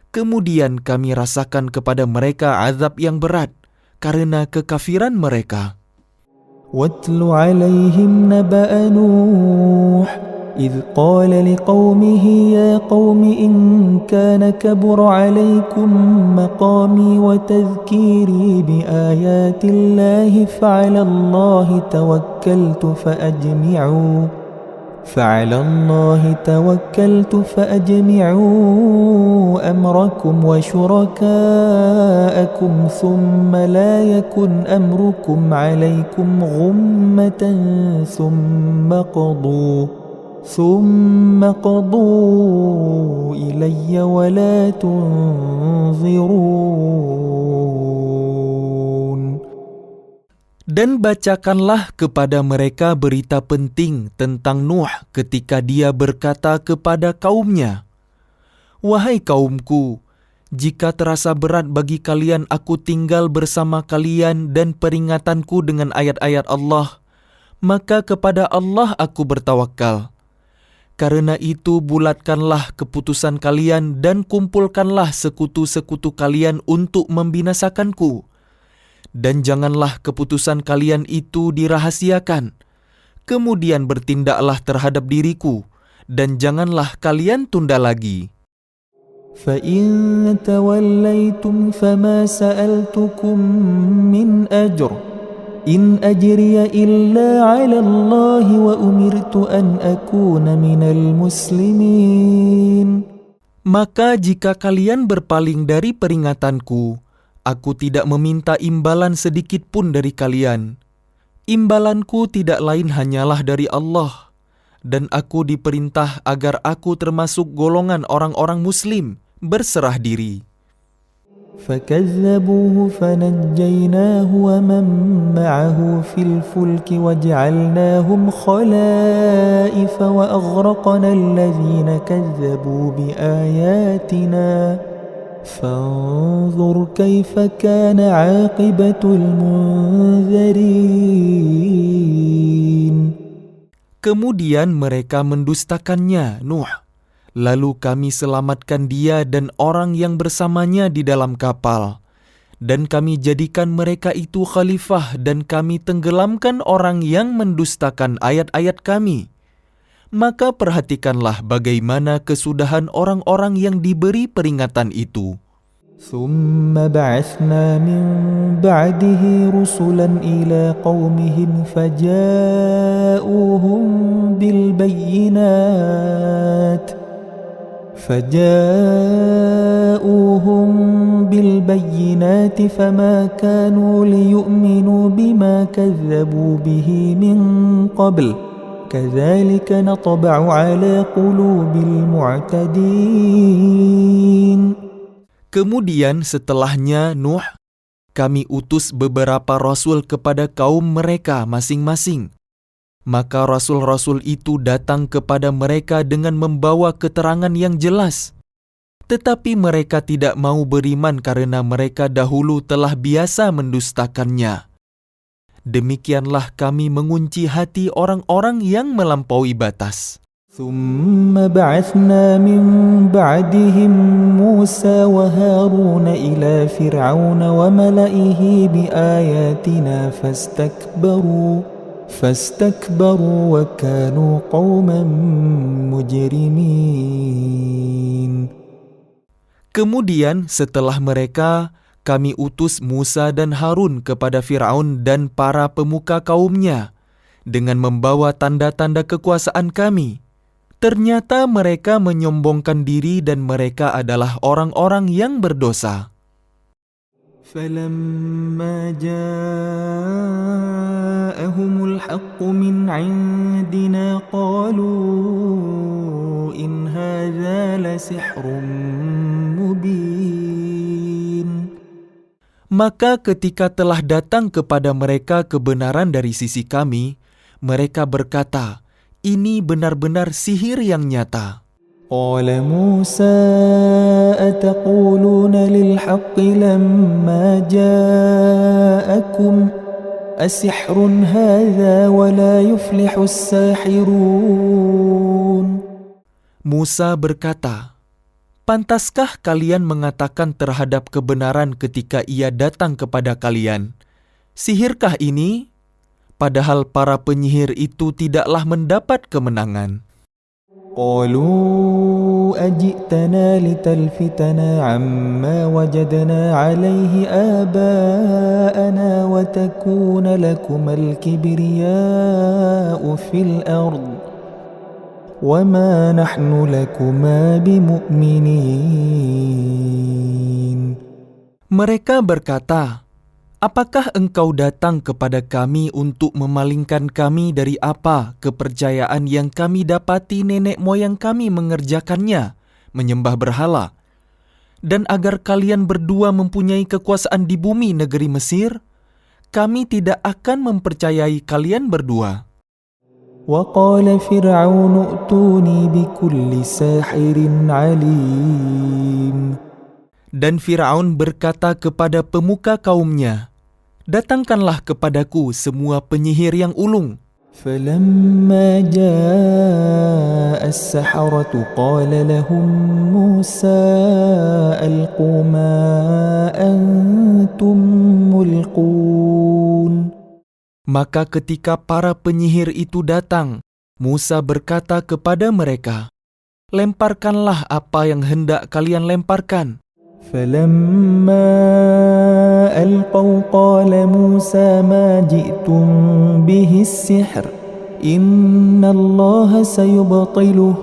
Kemudian kami rasakan kepada mereka azab yang berat karena kekafiran mereka. وَاتْلُ عَلَيْهِمْ نَبَأَ نُوحٍ إِذْ قَالَ لِقَوْمِهِ يَا قَوْمِ إِنْ كَانَ كَبُرَ عَلَيْكُمْ مَقَامِي وَتَذْكِيرِي بِآيَاتِ اللَّهِ فَعَلَى اللَّهِ توكلت فأجمعوا أمركم وشركاءكم ثم لا يكن أمركم عليكم غمة ثم قضوا إلي ولا تنظرون. Dan bacakanlah kepada mereka berita penting tentang Nuh ketika dia berkata kepada kaumnya, "Wahai kaumku, jika terasa berat bagi kalian aku tinggal bersama kalian dan peringatanku dengan ayat-ayat Allah, maka kepada Allah aku bertawakal. Karena itu bulatkanlah keputusan kalian dan kumpulkanlah sekutu-sekutu kalian untuk membinasakanku. Dan janganlah keputusan kalian itu dirahasiakan. Kemudian bertindaklah terhadap diriku, dan janganlah kalian tunda lagi. فَإِن تَوَلَّيْتُمْ فَمَا سَأَلْتُكُمْ مِنْ أَجْرٍ إِنْ أَجْرِيَ إِلَّا عَلَى اللَّهِ وَأُمِرْتُ أَنْ أَكُونَ مِنَ الْمُسْلِمِينَ. Maka jika kalian berpaling dari peringatanku, aku tidak meminta imbalan sedikit pun dari kalian. Imbalanku tidak lain hanyalah dari Allah, dan aku diperintah agar aku termasuk golongan orang-orang Muslim berserah diri. فَكَذَّبُوهُ فَنَجَّيْنَاهُ وَمَن مَّعَهُ فِي الْفُلْكِ وَجَعَلْنَاهُمْ خَلَائِفَ وَأَغْرَقْنَا الَّذِينَ كَذَّبُوا بِآيَاتِنَا فانظر كيف كان عاقبة المنذرين. Kemudian mereka mendustakannya, Nuh. Lalu kami selamatkan dia dan orang yang bersamanya di dalam kapal. Dan kami jadikan mereka itu khalifah dan kami tenggelamkan orang yang mendustakan ayat-ayat kami. Maka perhatikanlah bagaimana kesudahan orang-orang yang diberi peringatan itu. ثُمَّ بَعَثْنَا مِن بَعْدِهِ رُسُلًا إِلَى قَوْمِهِمْ فَجَاءُوهُم بِالْبَيِّنَاتِ فَمَا كَانُوا لِيُؤْمِنُوا بِمَا كَذَّبُوا بِهِ مِن قَبْلُ كَذَلِكَ نَطْبَعُ عَلَى قُلُوبِ الْمُعْتَدِينَ. Kemudian setelahnya Nuh, kami utus beberapa rasul kepada kaum mereka masing-masing. Maka rasul-rasul itu datang kepada mereka dengan membawa keterangan yang jelas. Tetapi mereka tidak mau beriman karena mereka dahulu telah biasa mendustakannya. Demikianlah kami mengunci hati orang-orang yang melampaui batas. ثُمَّ بَعَثْنَا مِن بَعْدِهِم مُوسَى وَهَارُونَ إِلَى فِرْعَوْنَ وَمَلَئِهِ بِآيَاتِنَا فَاسْتَكْبَرُوا وَكَانُوا قَوْمًا مُجْرِمِينَ. Kemudian setelah mereka, kami utus Musa dan Harun kepada Fir'aun dan para pemuka kaumnya dengan membawa tanda-tanda kekuasaan kami. Ternyata mereka menyombongkan diri dan mereka adalah orang-orang yang berdosa. فَلَمَّا جَاءَهُمُ الْحَقُّ مِنْ عِنْدِنَا قَالُوا إِنْ هَذَا لَسِحْرٌ مُبِينٌ. Maka ketika telah datang kepada mereka kebenaran dari sisi kami, mereka berkata, ini benar-benar sihir yang nyata. قال موسى أتقولون للحق لما جاءكم أسحر هذا ولا يفلح الساحرون. Musa berkata, pantaskah kalian mengatakan terhadap kebenaran ketika ia datang kepada kalian, sihirkah ini? Padahal para penyihir itu tidaklah mendapat kemenangan. قالوا أجئتنا لتلفتنا عما وجدنا عليه آباءنا وتكون لكما الكبرياء في الأرض وما نحن لكما بمؤمنين. Mereka berkata, apakah engkau datang kepada kami untuk memalingkan kami dari apa kepercayaan yang kami dapati nenek moyang kami mengerjakannya, menyembah berhala? Dan agar kalian berdua mempunyai kekuasaan di bumi negeri Mesir, kami tidak akan mempercayai kalian berdua. وقال فرعون ائتوني بكل ساحر عليم. Dan Firaun berkata kepada pemuka kaumnya, datangkanlah kepadaku semua penyihir yang ulung. فلما جاء السحرة قال لهم موسى ألقوا ما أنتم ملقون. Maka ketika para penyihir itu datang, Musa berkata kepada mereka, lemparkanlah apa yang hendak kalian lemparkan. فلما ألقوا قال موسى ما جئتم به السحر إن الله سيبطله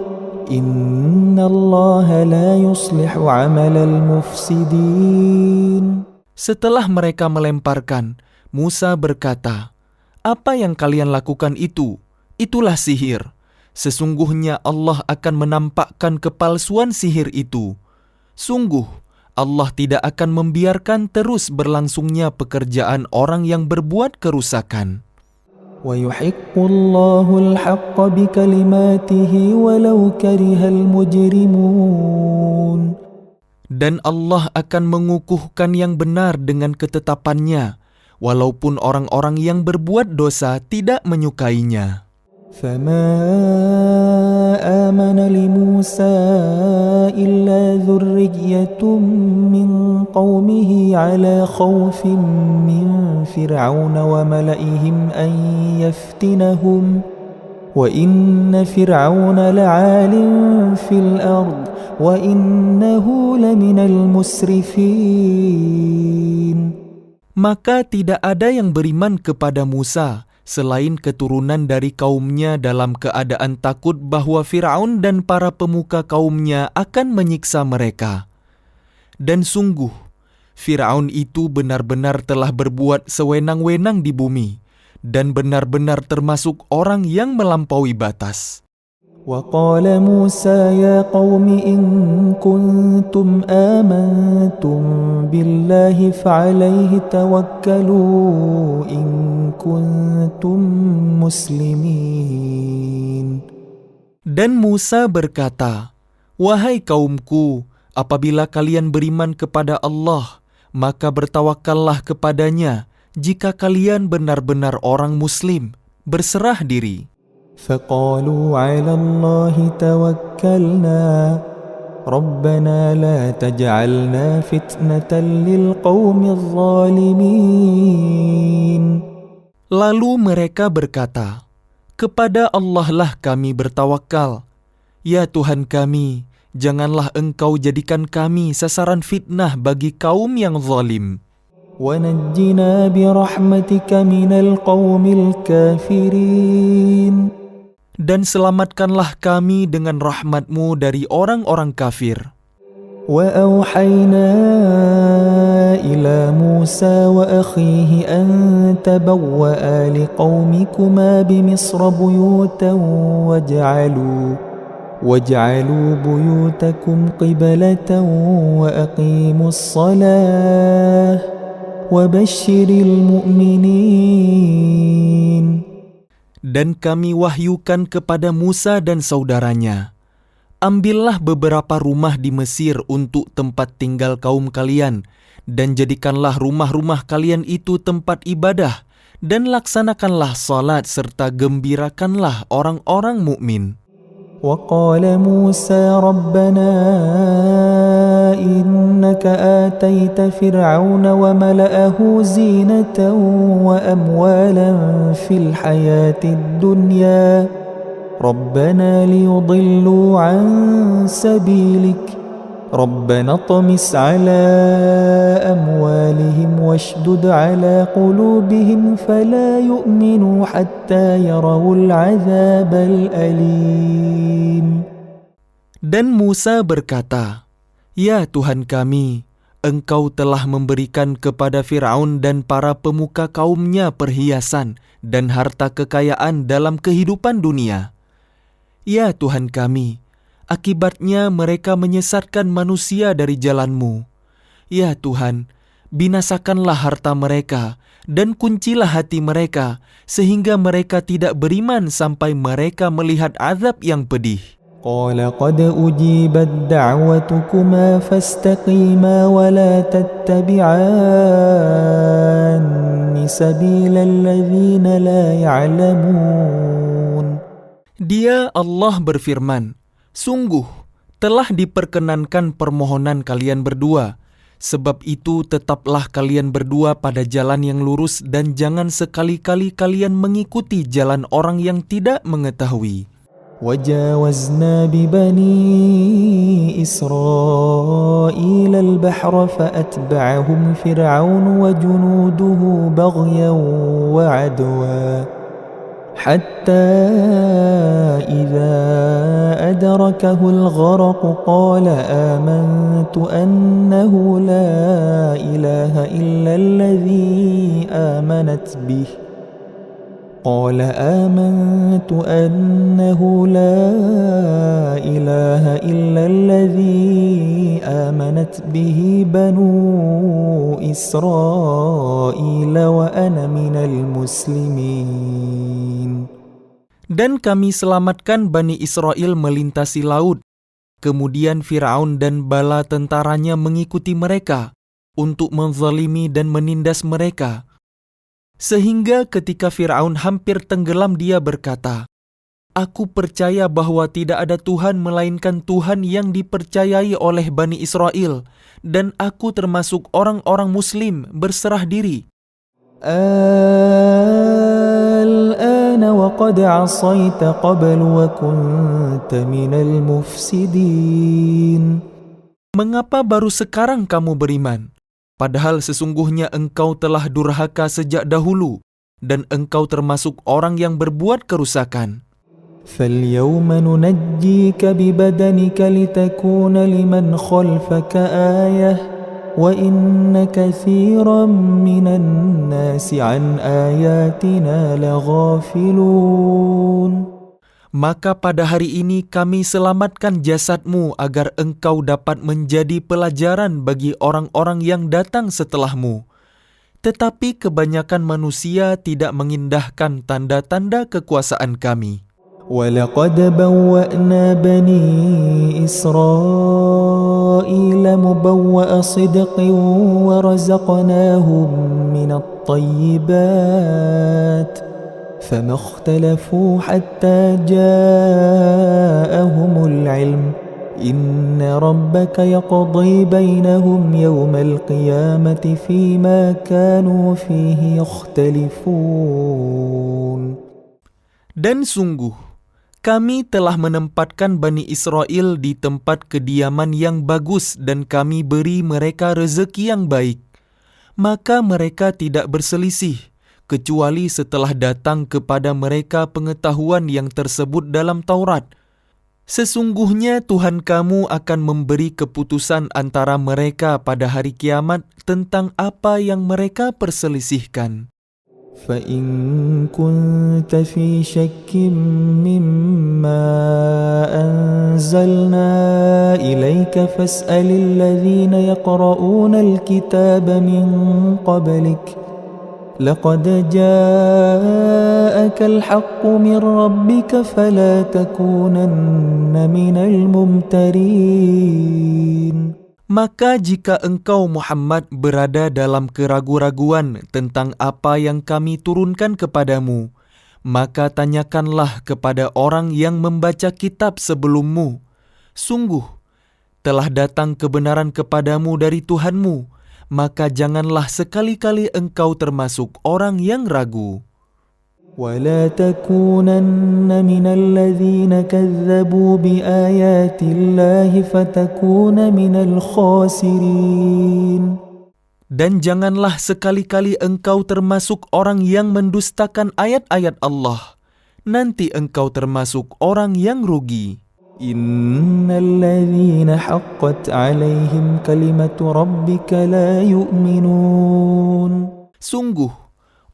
إن الله لا يصلح عمل المفسدين. Setelah mereka melemparkan, Musa berkata, apa yang kalian lakukan itu, itulah sihir. Sesungguhnya Allah akan menampakkan kepalsuan sihir itu. Sungguh, Allah tidak akan membiarkan terus berlangsungnya pekerjaan orang yang berbuat kerusakan. وَيُحِقُّ اللَّهُ الْحَقَّ بِكَلِمَاتِهِ وَلَوْ كَرِهَ الْمُجْرِمُونَ. Dan Allah akan mengukuhkan yang benar dengan ketetapannya, walaupun orang-orang yang berbuat dosa tidak menyukainya. فَمَا آمَنَ لِمُوسَى إِلَّا ذُرِّيَّةٌ مِّن قَوْمِهِ عَلَى خَوْفٍ مِّن فِرْعَوْنَ وَمَلَئِهِمْ أَن يَفْتِنَهُمْ وَإِنَّ فِرْعَوْنَ لَعَالٍ فِي الْأَرْضِ وَإِنَّهُ لَمِنَ الْمُسْرِفِينَ. Maka tidak ada yang beriman kepada Musa selain keturunan dari kaumnya dalam keadaan takut bahwa Firaun dan para pemuka kaumnya akan menyiksa mereka. Dan sungguh, Firaun itu benar-benar telah berbuat sewenang-wenang di bumi dan benar-benar termasuk orang yang melampaui batas. وقال موسى يا قوم إن كنتم آمنتم بالله فعليه توكلوا إن كنتم مسلمين. Dan Musa berkata, wahai kaumku, apabila kalian beriman kepada Allah, maka bertawakallah kepadanya jika kalian benar-benar orang Muslim, berserah diri. فقالوا على الله توكلنا ربنا لا تجعلنا فتنة للقوم الظالمين. Lalu mereka berkata, kepada Allah lah kami bertawakal. Ya Tuhan kami, janganlah Engkau jadikan kami sasaran fitnah bagi kaum yang zalim. وَنَجِّنَا بِرَحْمَتِكَ مِنَ الْقَوْمِ الْكَافِرِينَ. Dan selamatkanlah kami dengan rahmat-Mu dari orang-orang kafir. وَأَوْحَيْنَا إِلَى مُوسَى وَأَخِيهِ أَن تَبَوَّآ لِقَوْمِكُمَا بِمِصْرَ بُيُوتًا وَاجْعَلُوا بُيُوتَكُمْ قِبْلَةً وَأَقِيمُوا الصَّلَاةَ وبشر المؤمنين. Dan kami wahyukan kepada Musa dan saudaranya, ambillah beberapa rumah di Mesir untuk tempat tinggal kaum kalian, dan jadikanlah rumah-rumah kalian itu tempat ibadah, dan laksanakanlah salat serta gembirakanlah orang-orang mukmin. وقال موسى ربنا إنك آتيت فرعون وملأه زينة وأموالا في الحياة الدنيا ربنا ليضلوا عن سبيلك ربنا اطمس على أموالهم واشدد على قلوبهم فلا يؤمنوا حتى يروا العذاب الأليم. Dan Musa berkata, "Ya Tuhan kami, Engkau telah memberikan kepada Fir'aun dan para pemuka kaumnya perhiasan dan harta kekayaan dalam kehidupan dunia. Ya Tuhan kami, akibatnya mereka menyesatkan manusia dari jalan-Mu. Ya Tuhan, binasakanlah harta mereka dan kuncilah hati mereka sehingga mereka tidak beriman sampai mereka melihat azab yang pedih." قال قد أجيبت دعوتكما فاستقيما ولا تتبعان سبيل الذين لا يعلمون. Dia Allah berfirman, "Sungguh telah diperkenankan permohonan kalian berdua. Sebab itu tetaplah kalian berdua pada jalan yang lurus dan jangan sekali-kali kalian mengikuti jalan orang yang tidak mengetahui." وجاوزنا ببني إسرائيل البحر فأتبعهم فرعون وجنوده بغيا وعدوا حتى إذا أدركه الغرق قال آمنت أنه لا إله إلا الذي آمنت به بنو إسرائيل وأنا من المسلمين. Dan kami selamatkan Bani Israel melintasi laut. Kemudian Fir'aun dan bala tentaranya mengikuti mereka untuk menzalimi dan menindas mereka. Sehingga ketika Fir'aun hampir tenggelam dia berkata, "Aku percaya bahwa tidak ada Tuhan melainkan Tuhan yang dipercayai oleh Bani Israel, dan aku termasuk orang-orang Muslim berserah diri." الآن وقد عصيت قبل وكنت من المفسدين. Mengapa baru sekarang kamu beriman? Padahal sesungguhnya engkau telah durhaka sejak dahulu, dan engkau termasuk orang yang berbuat kerusakan. فَالْيَوْمَ نُنَجِّيكَ بِبَدَنِكَ لِتَكُونَ لِمَنْ خَلْفَكَ آيَةً وَإِنَّ كَثِيرًا مِنَ النَّاسِ عَنْ آيَاتِنَا لَغَافِلُونَ. Maka pada hari ini kami selamatkan jasadmu agar engkau dapat menjadi pelajaran bagi orang-orang yang datang setelahmu. Tetapi kebanyakan manusia tidak mengindahkan tanda-tanda kekuasaan kami. وَلَقَدْ بَوَّأْنَا بَنِي إِسْرَائِيلَ مُبَوَّأَ صِدْقٍ وَرَزَقْنَاهُمْ مِنَ الطَّيِّبَاتِ فَمَا اخْتَلَفُوا حَتَّى جَاءَهُمُ الْعِلْمُ إِنَّ رَبَّكَ يَقْضِي بَيْنَهُمْ يَوْمَ الْقِيَامَةِ فِيمَا كَانُوا فِيهِ يَخْتَلِفُونَ. Dan sungguh, kami telah menempatkan Bani Israel di tempat kediaman yang bagus dan kami beri mereka rezeki yang baik. Maka mereka tidak berselisih, kecuali setelah datang kepada mereka pengetahuan yang tersebut dalam Taurat. Sesungguhnya Tuhan kamu akan memberi keputusan antara mereka pada hari kiamat tentang apa yang mereka perselisihkan. فإن كنت في شك مما أنزلنا إليك فاسأل الذين يقرؤون الكتاب من قبلك لقد جاءك الحق من ربك فلا تكونن من الممترين. Maka jika engkau Muhammad berada dalam keraguan-raguan tentang apa yang kami turunkan kepadamu, maka tanyakanlah kepada orang yang membaca kitab sebelummu. Sungguh, telah datang kebenaran kepadamu dari Tuhanmu, maka janganlah sekali-kali engkau termasuk orang yang ragu. ولا تكونن من الذين كذبوا بآيات الله فتكون من الخاسرين. Dan janganlah sekali-kali engkau termasuk orang yang mendustakan ayat-ayat Allah. Nanti engkau termasuk orang yang rugi. إن الذين حقت عليهم كلمة ربك لا يؤمنون. Sungguh,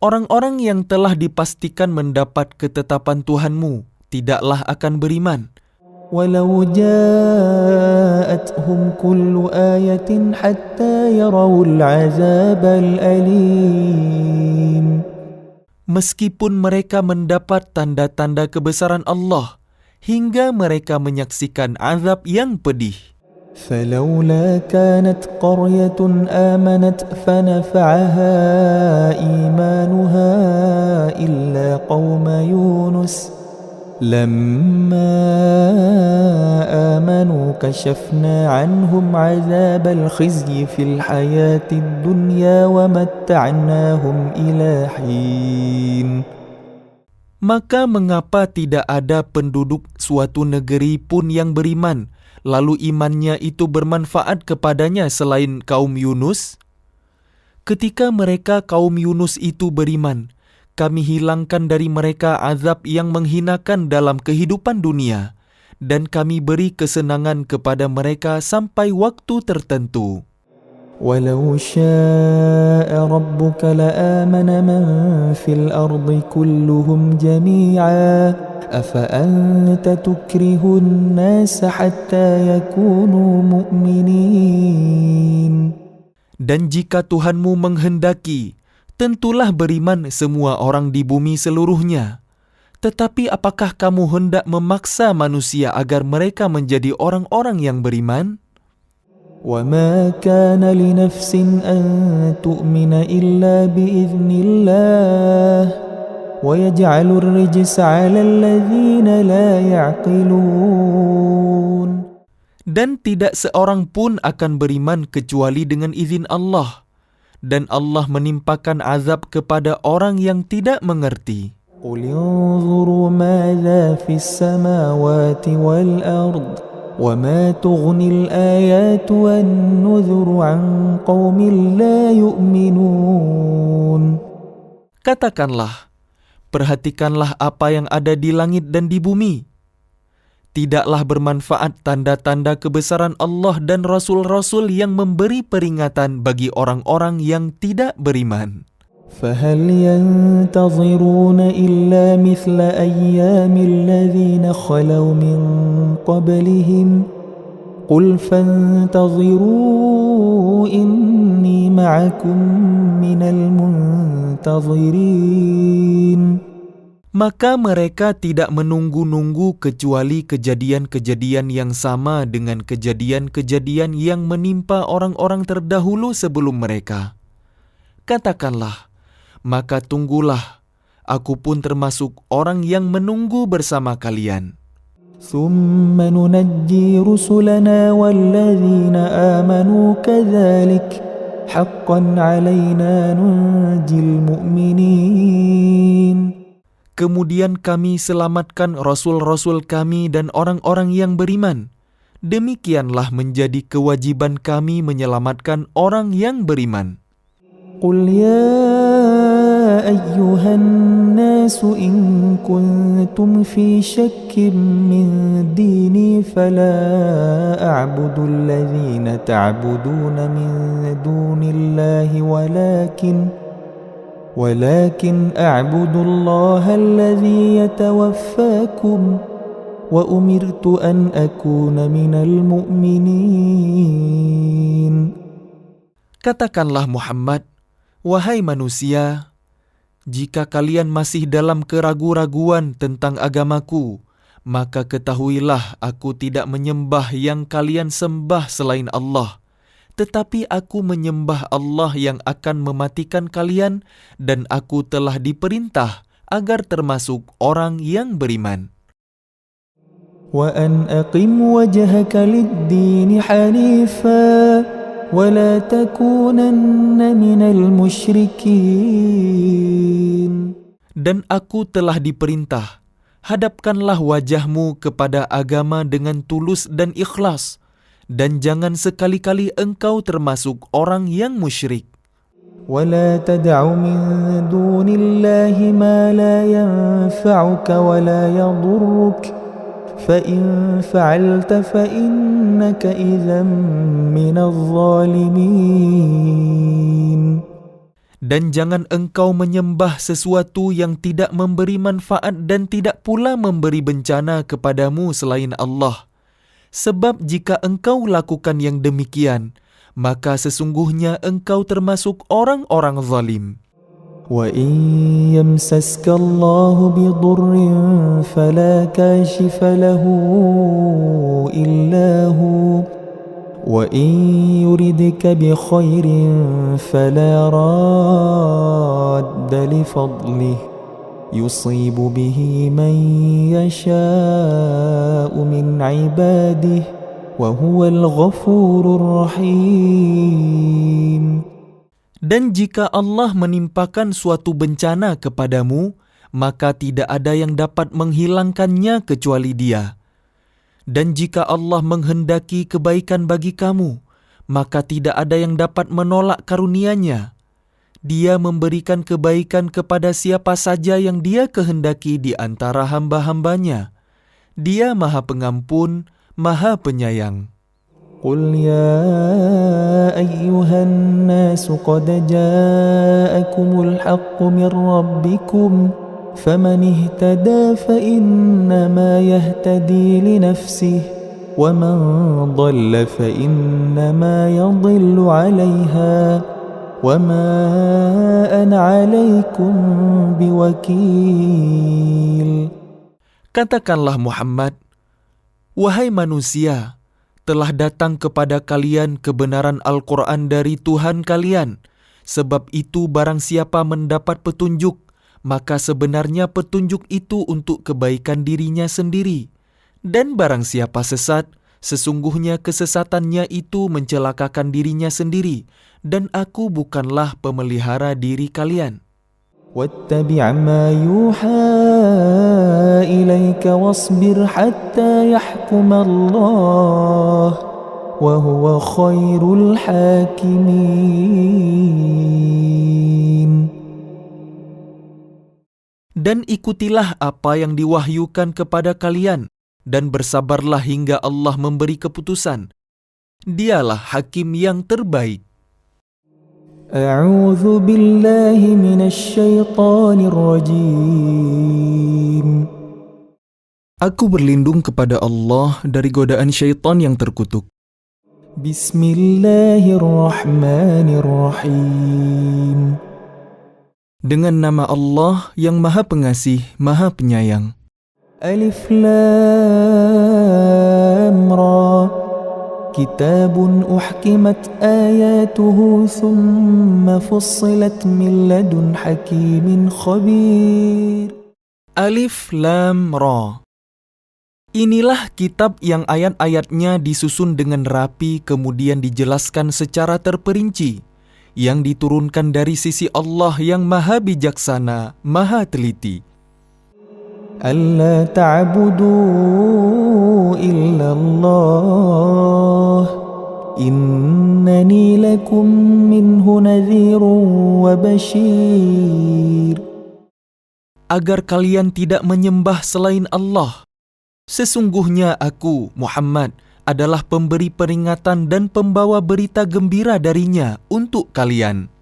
orang-orang yang telah dipastikan mendapat ketetapan Tuhanmu tidaklah akan beriman. ولو جاءتهم كل آية حتى يروا العذاب الأليم. Meskipun mereka mendapat tanda-tanda kebesaran Allah, hingga mereka menyaksikan azab yang pedih. فلولا كانت قرية آمنت فنفعها إيمانها إلا قوم يونس لما آمنوا كشفنا عنهم عذاب الخزي في الحياة الدنيا ومتعناهم إلى حين. Maka mengapa tidak ada penduduk suatu negeri pun yang beriman, lalu imannya itu bermanfaat kepadanya selain kaum Yunus? Ketika mereka kaum Yunus itu beriman, kami hilangkan dari mereka azab yang menghinakan dalam kehidupan dunia, dan kami beri kesenangan kepada mereka sampai waktu tertentu. ولو شاء ربك لآمن من في الأرض كلهم جميعا أفأنت تكره الناس حتى يكونوا مؤمنين. Dan jika Tuhanmu menghendaki, tentulah beriman semua orang di bumi seluruhnya. Tetapi apakah kamu hendak memaksa manusia agar mereka menjadi orang-orang yang beriman? وما كان لنفس أن تؤمن إلا بإذن الله ويجعل الرجس على الذين لا يعقلون. Dan tidak seorang pun akan beriman kecuali dengan izin Allah, dan Allah menimpakan azab kepada orang yang tidak mengerti. قل انظروا ماذا في السماوات والأرض وما تغني الآيات والنذر عن قوم لا يؤمنون. Katakanlah, perhatikanlah apa yang ada di langit dan di bumi. Tidaklah bermanfaat tanda-tanda kebesaran Allah dan Rasul-Rasul yang memberi peringatan bagi orang-orang yang tidak beriman. فهل ينتظرون إلا مثل أيام الذين خلوا من قبلهم قل فانتظروا إني معكم من المنتظرين. Maka mereka tidak menunggu-nunggu kecuali kejadian-kejadian yang sama dengan kejadian-kejadian yang menimpa orang-orang terdahulu sebelum mereka. Katakanlah, maka tunggulah, aku pun termasuk orang yang menunggu bersama kalian. ثم ننجي رسلنا والذين آمنوا كذلك حقا علينا ننجي المؤمنين. Kemudian kami selamatkan rasul-rasul kami dan orang-orang yang beriman. Demikianlah menjadi kewajiban kami menyelamatkan orang yang beriman. قل يا أيها الناس إن كنتم في شك من ديني فلا أعبد الذين تعبدون من دون الله ولكن أعبد الله الذي يتوفاكم وأمرت أن أكون من المؤمنين. Katakanlah Muhammad, wahai manusia, jika kalian masih dalam keraguan-raguan tentang agamaku, maka ketahuilah aku tidak menyembah yang kalian sembah selain Allah, tetapi aku menyembah Allah yang akan mematikan kalian, dan aku telah diperintah agar termasuk orang yang beriman. وأن أقم وجهك للدين حنيفا ولا تكونن من المشركين. Dan aku telah diperintah, hadapkanlah wajahmu kepada agama dengan tulus dan ikhlas, dan jangan sekali-kali engkau termasuk orang yang musyrik. ولا تدع من دون الله ما لا ينفعك ولا يضرك فإن فعلت فإنك إذا من الظالمين. Dan jangan engkau menyembah sesuatu yang tidak memberi manfaat dan tidak pula memberi bencana kepadamu selain Allah. Sebab jika engkau lakukan yang demikian, maka sesungguhnya engkau termasuk orang-orang zalim. وَإِن يَمْسَسْكَ اللَّهُ بِضُرٍّ فَلَا كَاشِفَ لَهُ إِلَّا هُوَ وَإِن يُرِدْكَ بِخَيْرٍ فَلَا رَادَّ لِفَضْلِهِ يُصِيبُ بِهِ مَن يَشَاءُ مِنْ عِبَادِهِ وَهُوَ الْغَفُورُ الرَّحِيمُ. Dan jika Allah menimpakan suatu bencana kepadamu, maka tidak ada yang dapat menghilangkannya kecuali Dia. Dan jika Allah menghendaki kebaikan bagi kamu, maka tidak ada yang dapat menolak karunia-Nya. Dia memberikan kebaikan kepada siapa saja yang Dia kehendaki di antara hamba-hambanya. Dia Maha Pengampun, Maha Penyayang. قل يا أيها الناس قد جاءكم الحق من ربكم فمن اهتدى فإنما يهتدي لنفسه ومن ضل فإنما يضل عليها وما أنا عليكم بوكيل. Katakanlah Muhammad, wahai manusia, telah datang kepada kalian kebenaran Al-Quran dari Tuhan kalian. Sebab itu barang siapa mendapat petunjuk, maka sebenarnya petunjuk itu untuk kebaikan dirinya sendiri. Dan barang siapa sesat, sesungguhnya kesesatannya itu mencelakakan dirinya sendiri. Dan aku bukanlah pemelihara diri kalian. واتبع ما يوحى إليك واصبر حتى يحكم الله وهو خير الحاكمين. Dan ikutilah apa yang diwahyukan kepada kalian, dan bersabarlah hingga Allah memberi keputusan. Dialah hakim yang terbaik. أعوذ بالله من الشيطان الرجيم. Aku berlindung kepada Allah dari godaan syaitan yang terkutuk. بسم الله الرحمن الرحيم. Dengan nama Allah yang Maha Pengasih, Maha Penyayang. ألف لام را كتاب أحكمت آياته ثم فصلت من لدن حكيم خبير. Alif Lam Ra. Inilah kitab yang ayat-ayatnya disusun dengan rapi kemudian dijelaskan secara terperinci, yang diturunkan dari sisi Allah yang Maha Bijaksana, Maha Teliti. ألا تعبدوا إلا الله إنني لكم منه نذير وبشير. Agar kalian tidak menyembah selain Allah. Sesungguhnya aku, Muhammad, adalah pemberi peringatan dan pembawa berita gembira darinya untuk kalian.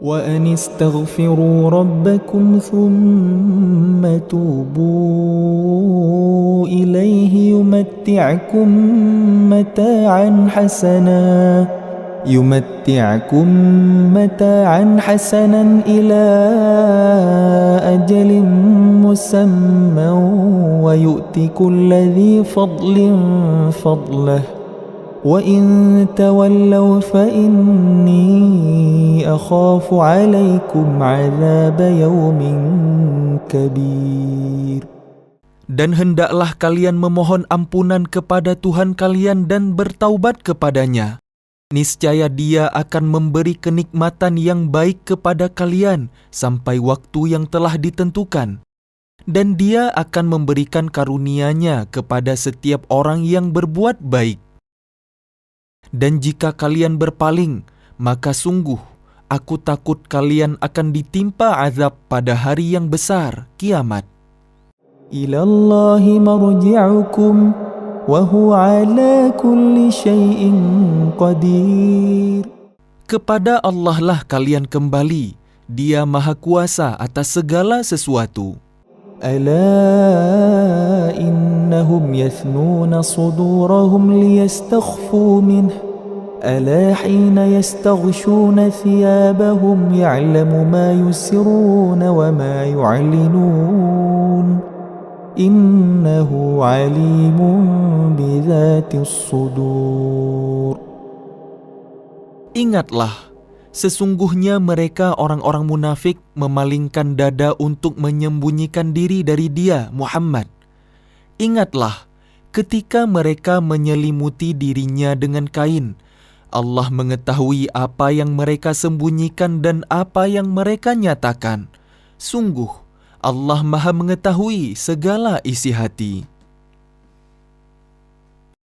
وأن استغفروا ربكم ثم توبوا إليه يمتعكم متاعا حسنا إلى أجل مسمى ويؤت كل ذي فضل فضله وإن تولوا فإني أخاف عليكم عذاب يوم كبير. Dan hendaklah kalian memohon ampunan kepada Tuhan kalian dan bertaubat kepadanya. Niscaya Dia akan memberi kenikmatan yang baik kepada kalian sampai waktu yang telah ditentukan. Dan Dia akan memberikan karunia-Nya kepada setiap orang yang berbuat baik. Dan jika kalian berpaling, maka sungguh aku takut kalian akan ditimpa azab pada hari yang besar, kiamat. Ilallahi marji'ukum wa huwa ala kulli syai'in qadir. Kepada Allah lah kalian kembali, Dia Maha Kuasa atas segala sesuatu. Ala innahum yathnuna sudurahum liyastakhfu minhu ala hina yastaghshuna thiyabahum ya'lamu ma yusirruna wa ma yu'linun innahu alimun bidhatis sudur. Ingatlah, sesungguhnya mereka orang-orang munafik memalingkan dada untuk menyembunyikan diri dari Dia, Muhammad. Ingatlah, ketika mereka menyelimuti dirinya dengan kain, Allah mengetahui apa yang mereka sembunyikan dan apa yang mereka nyatakan. Sungguh, Allah Maha mengetahui segala isi hati.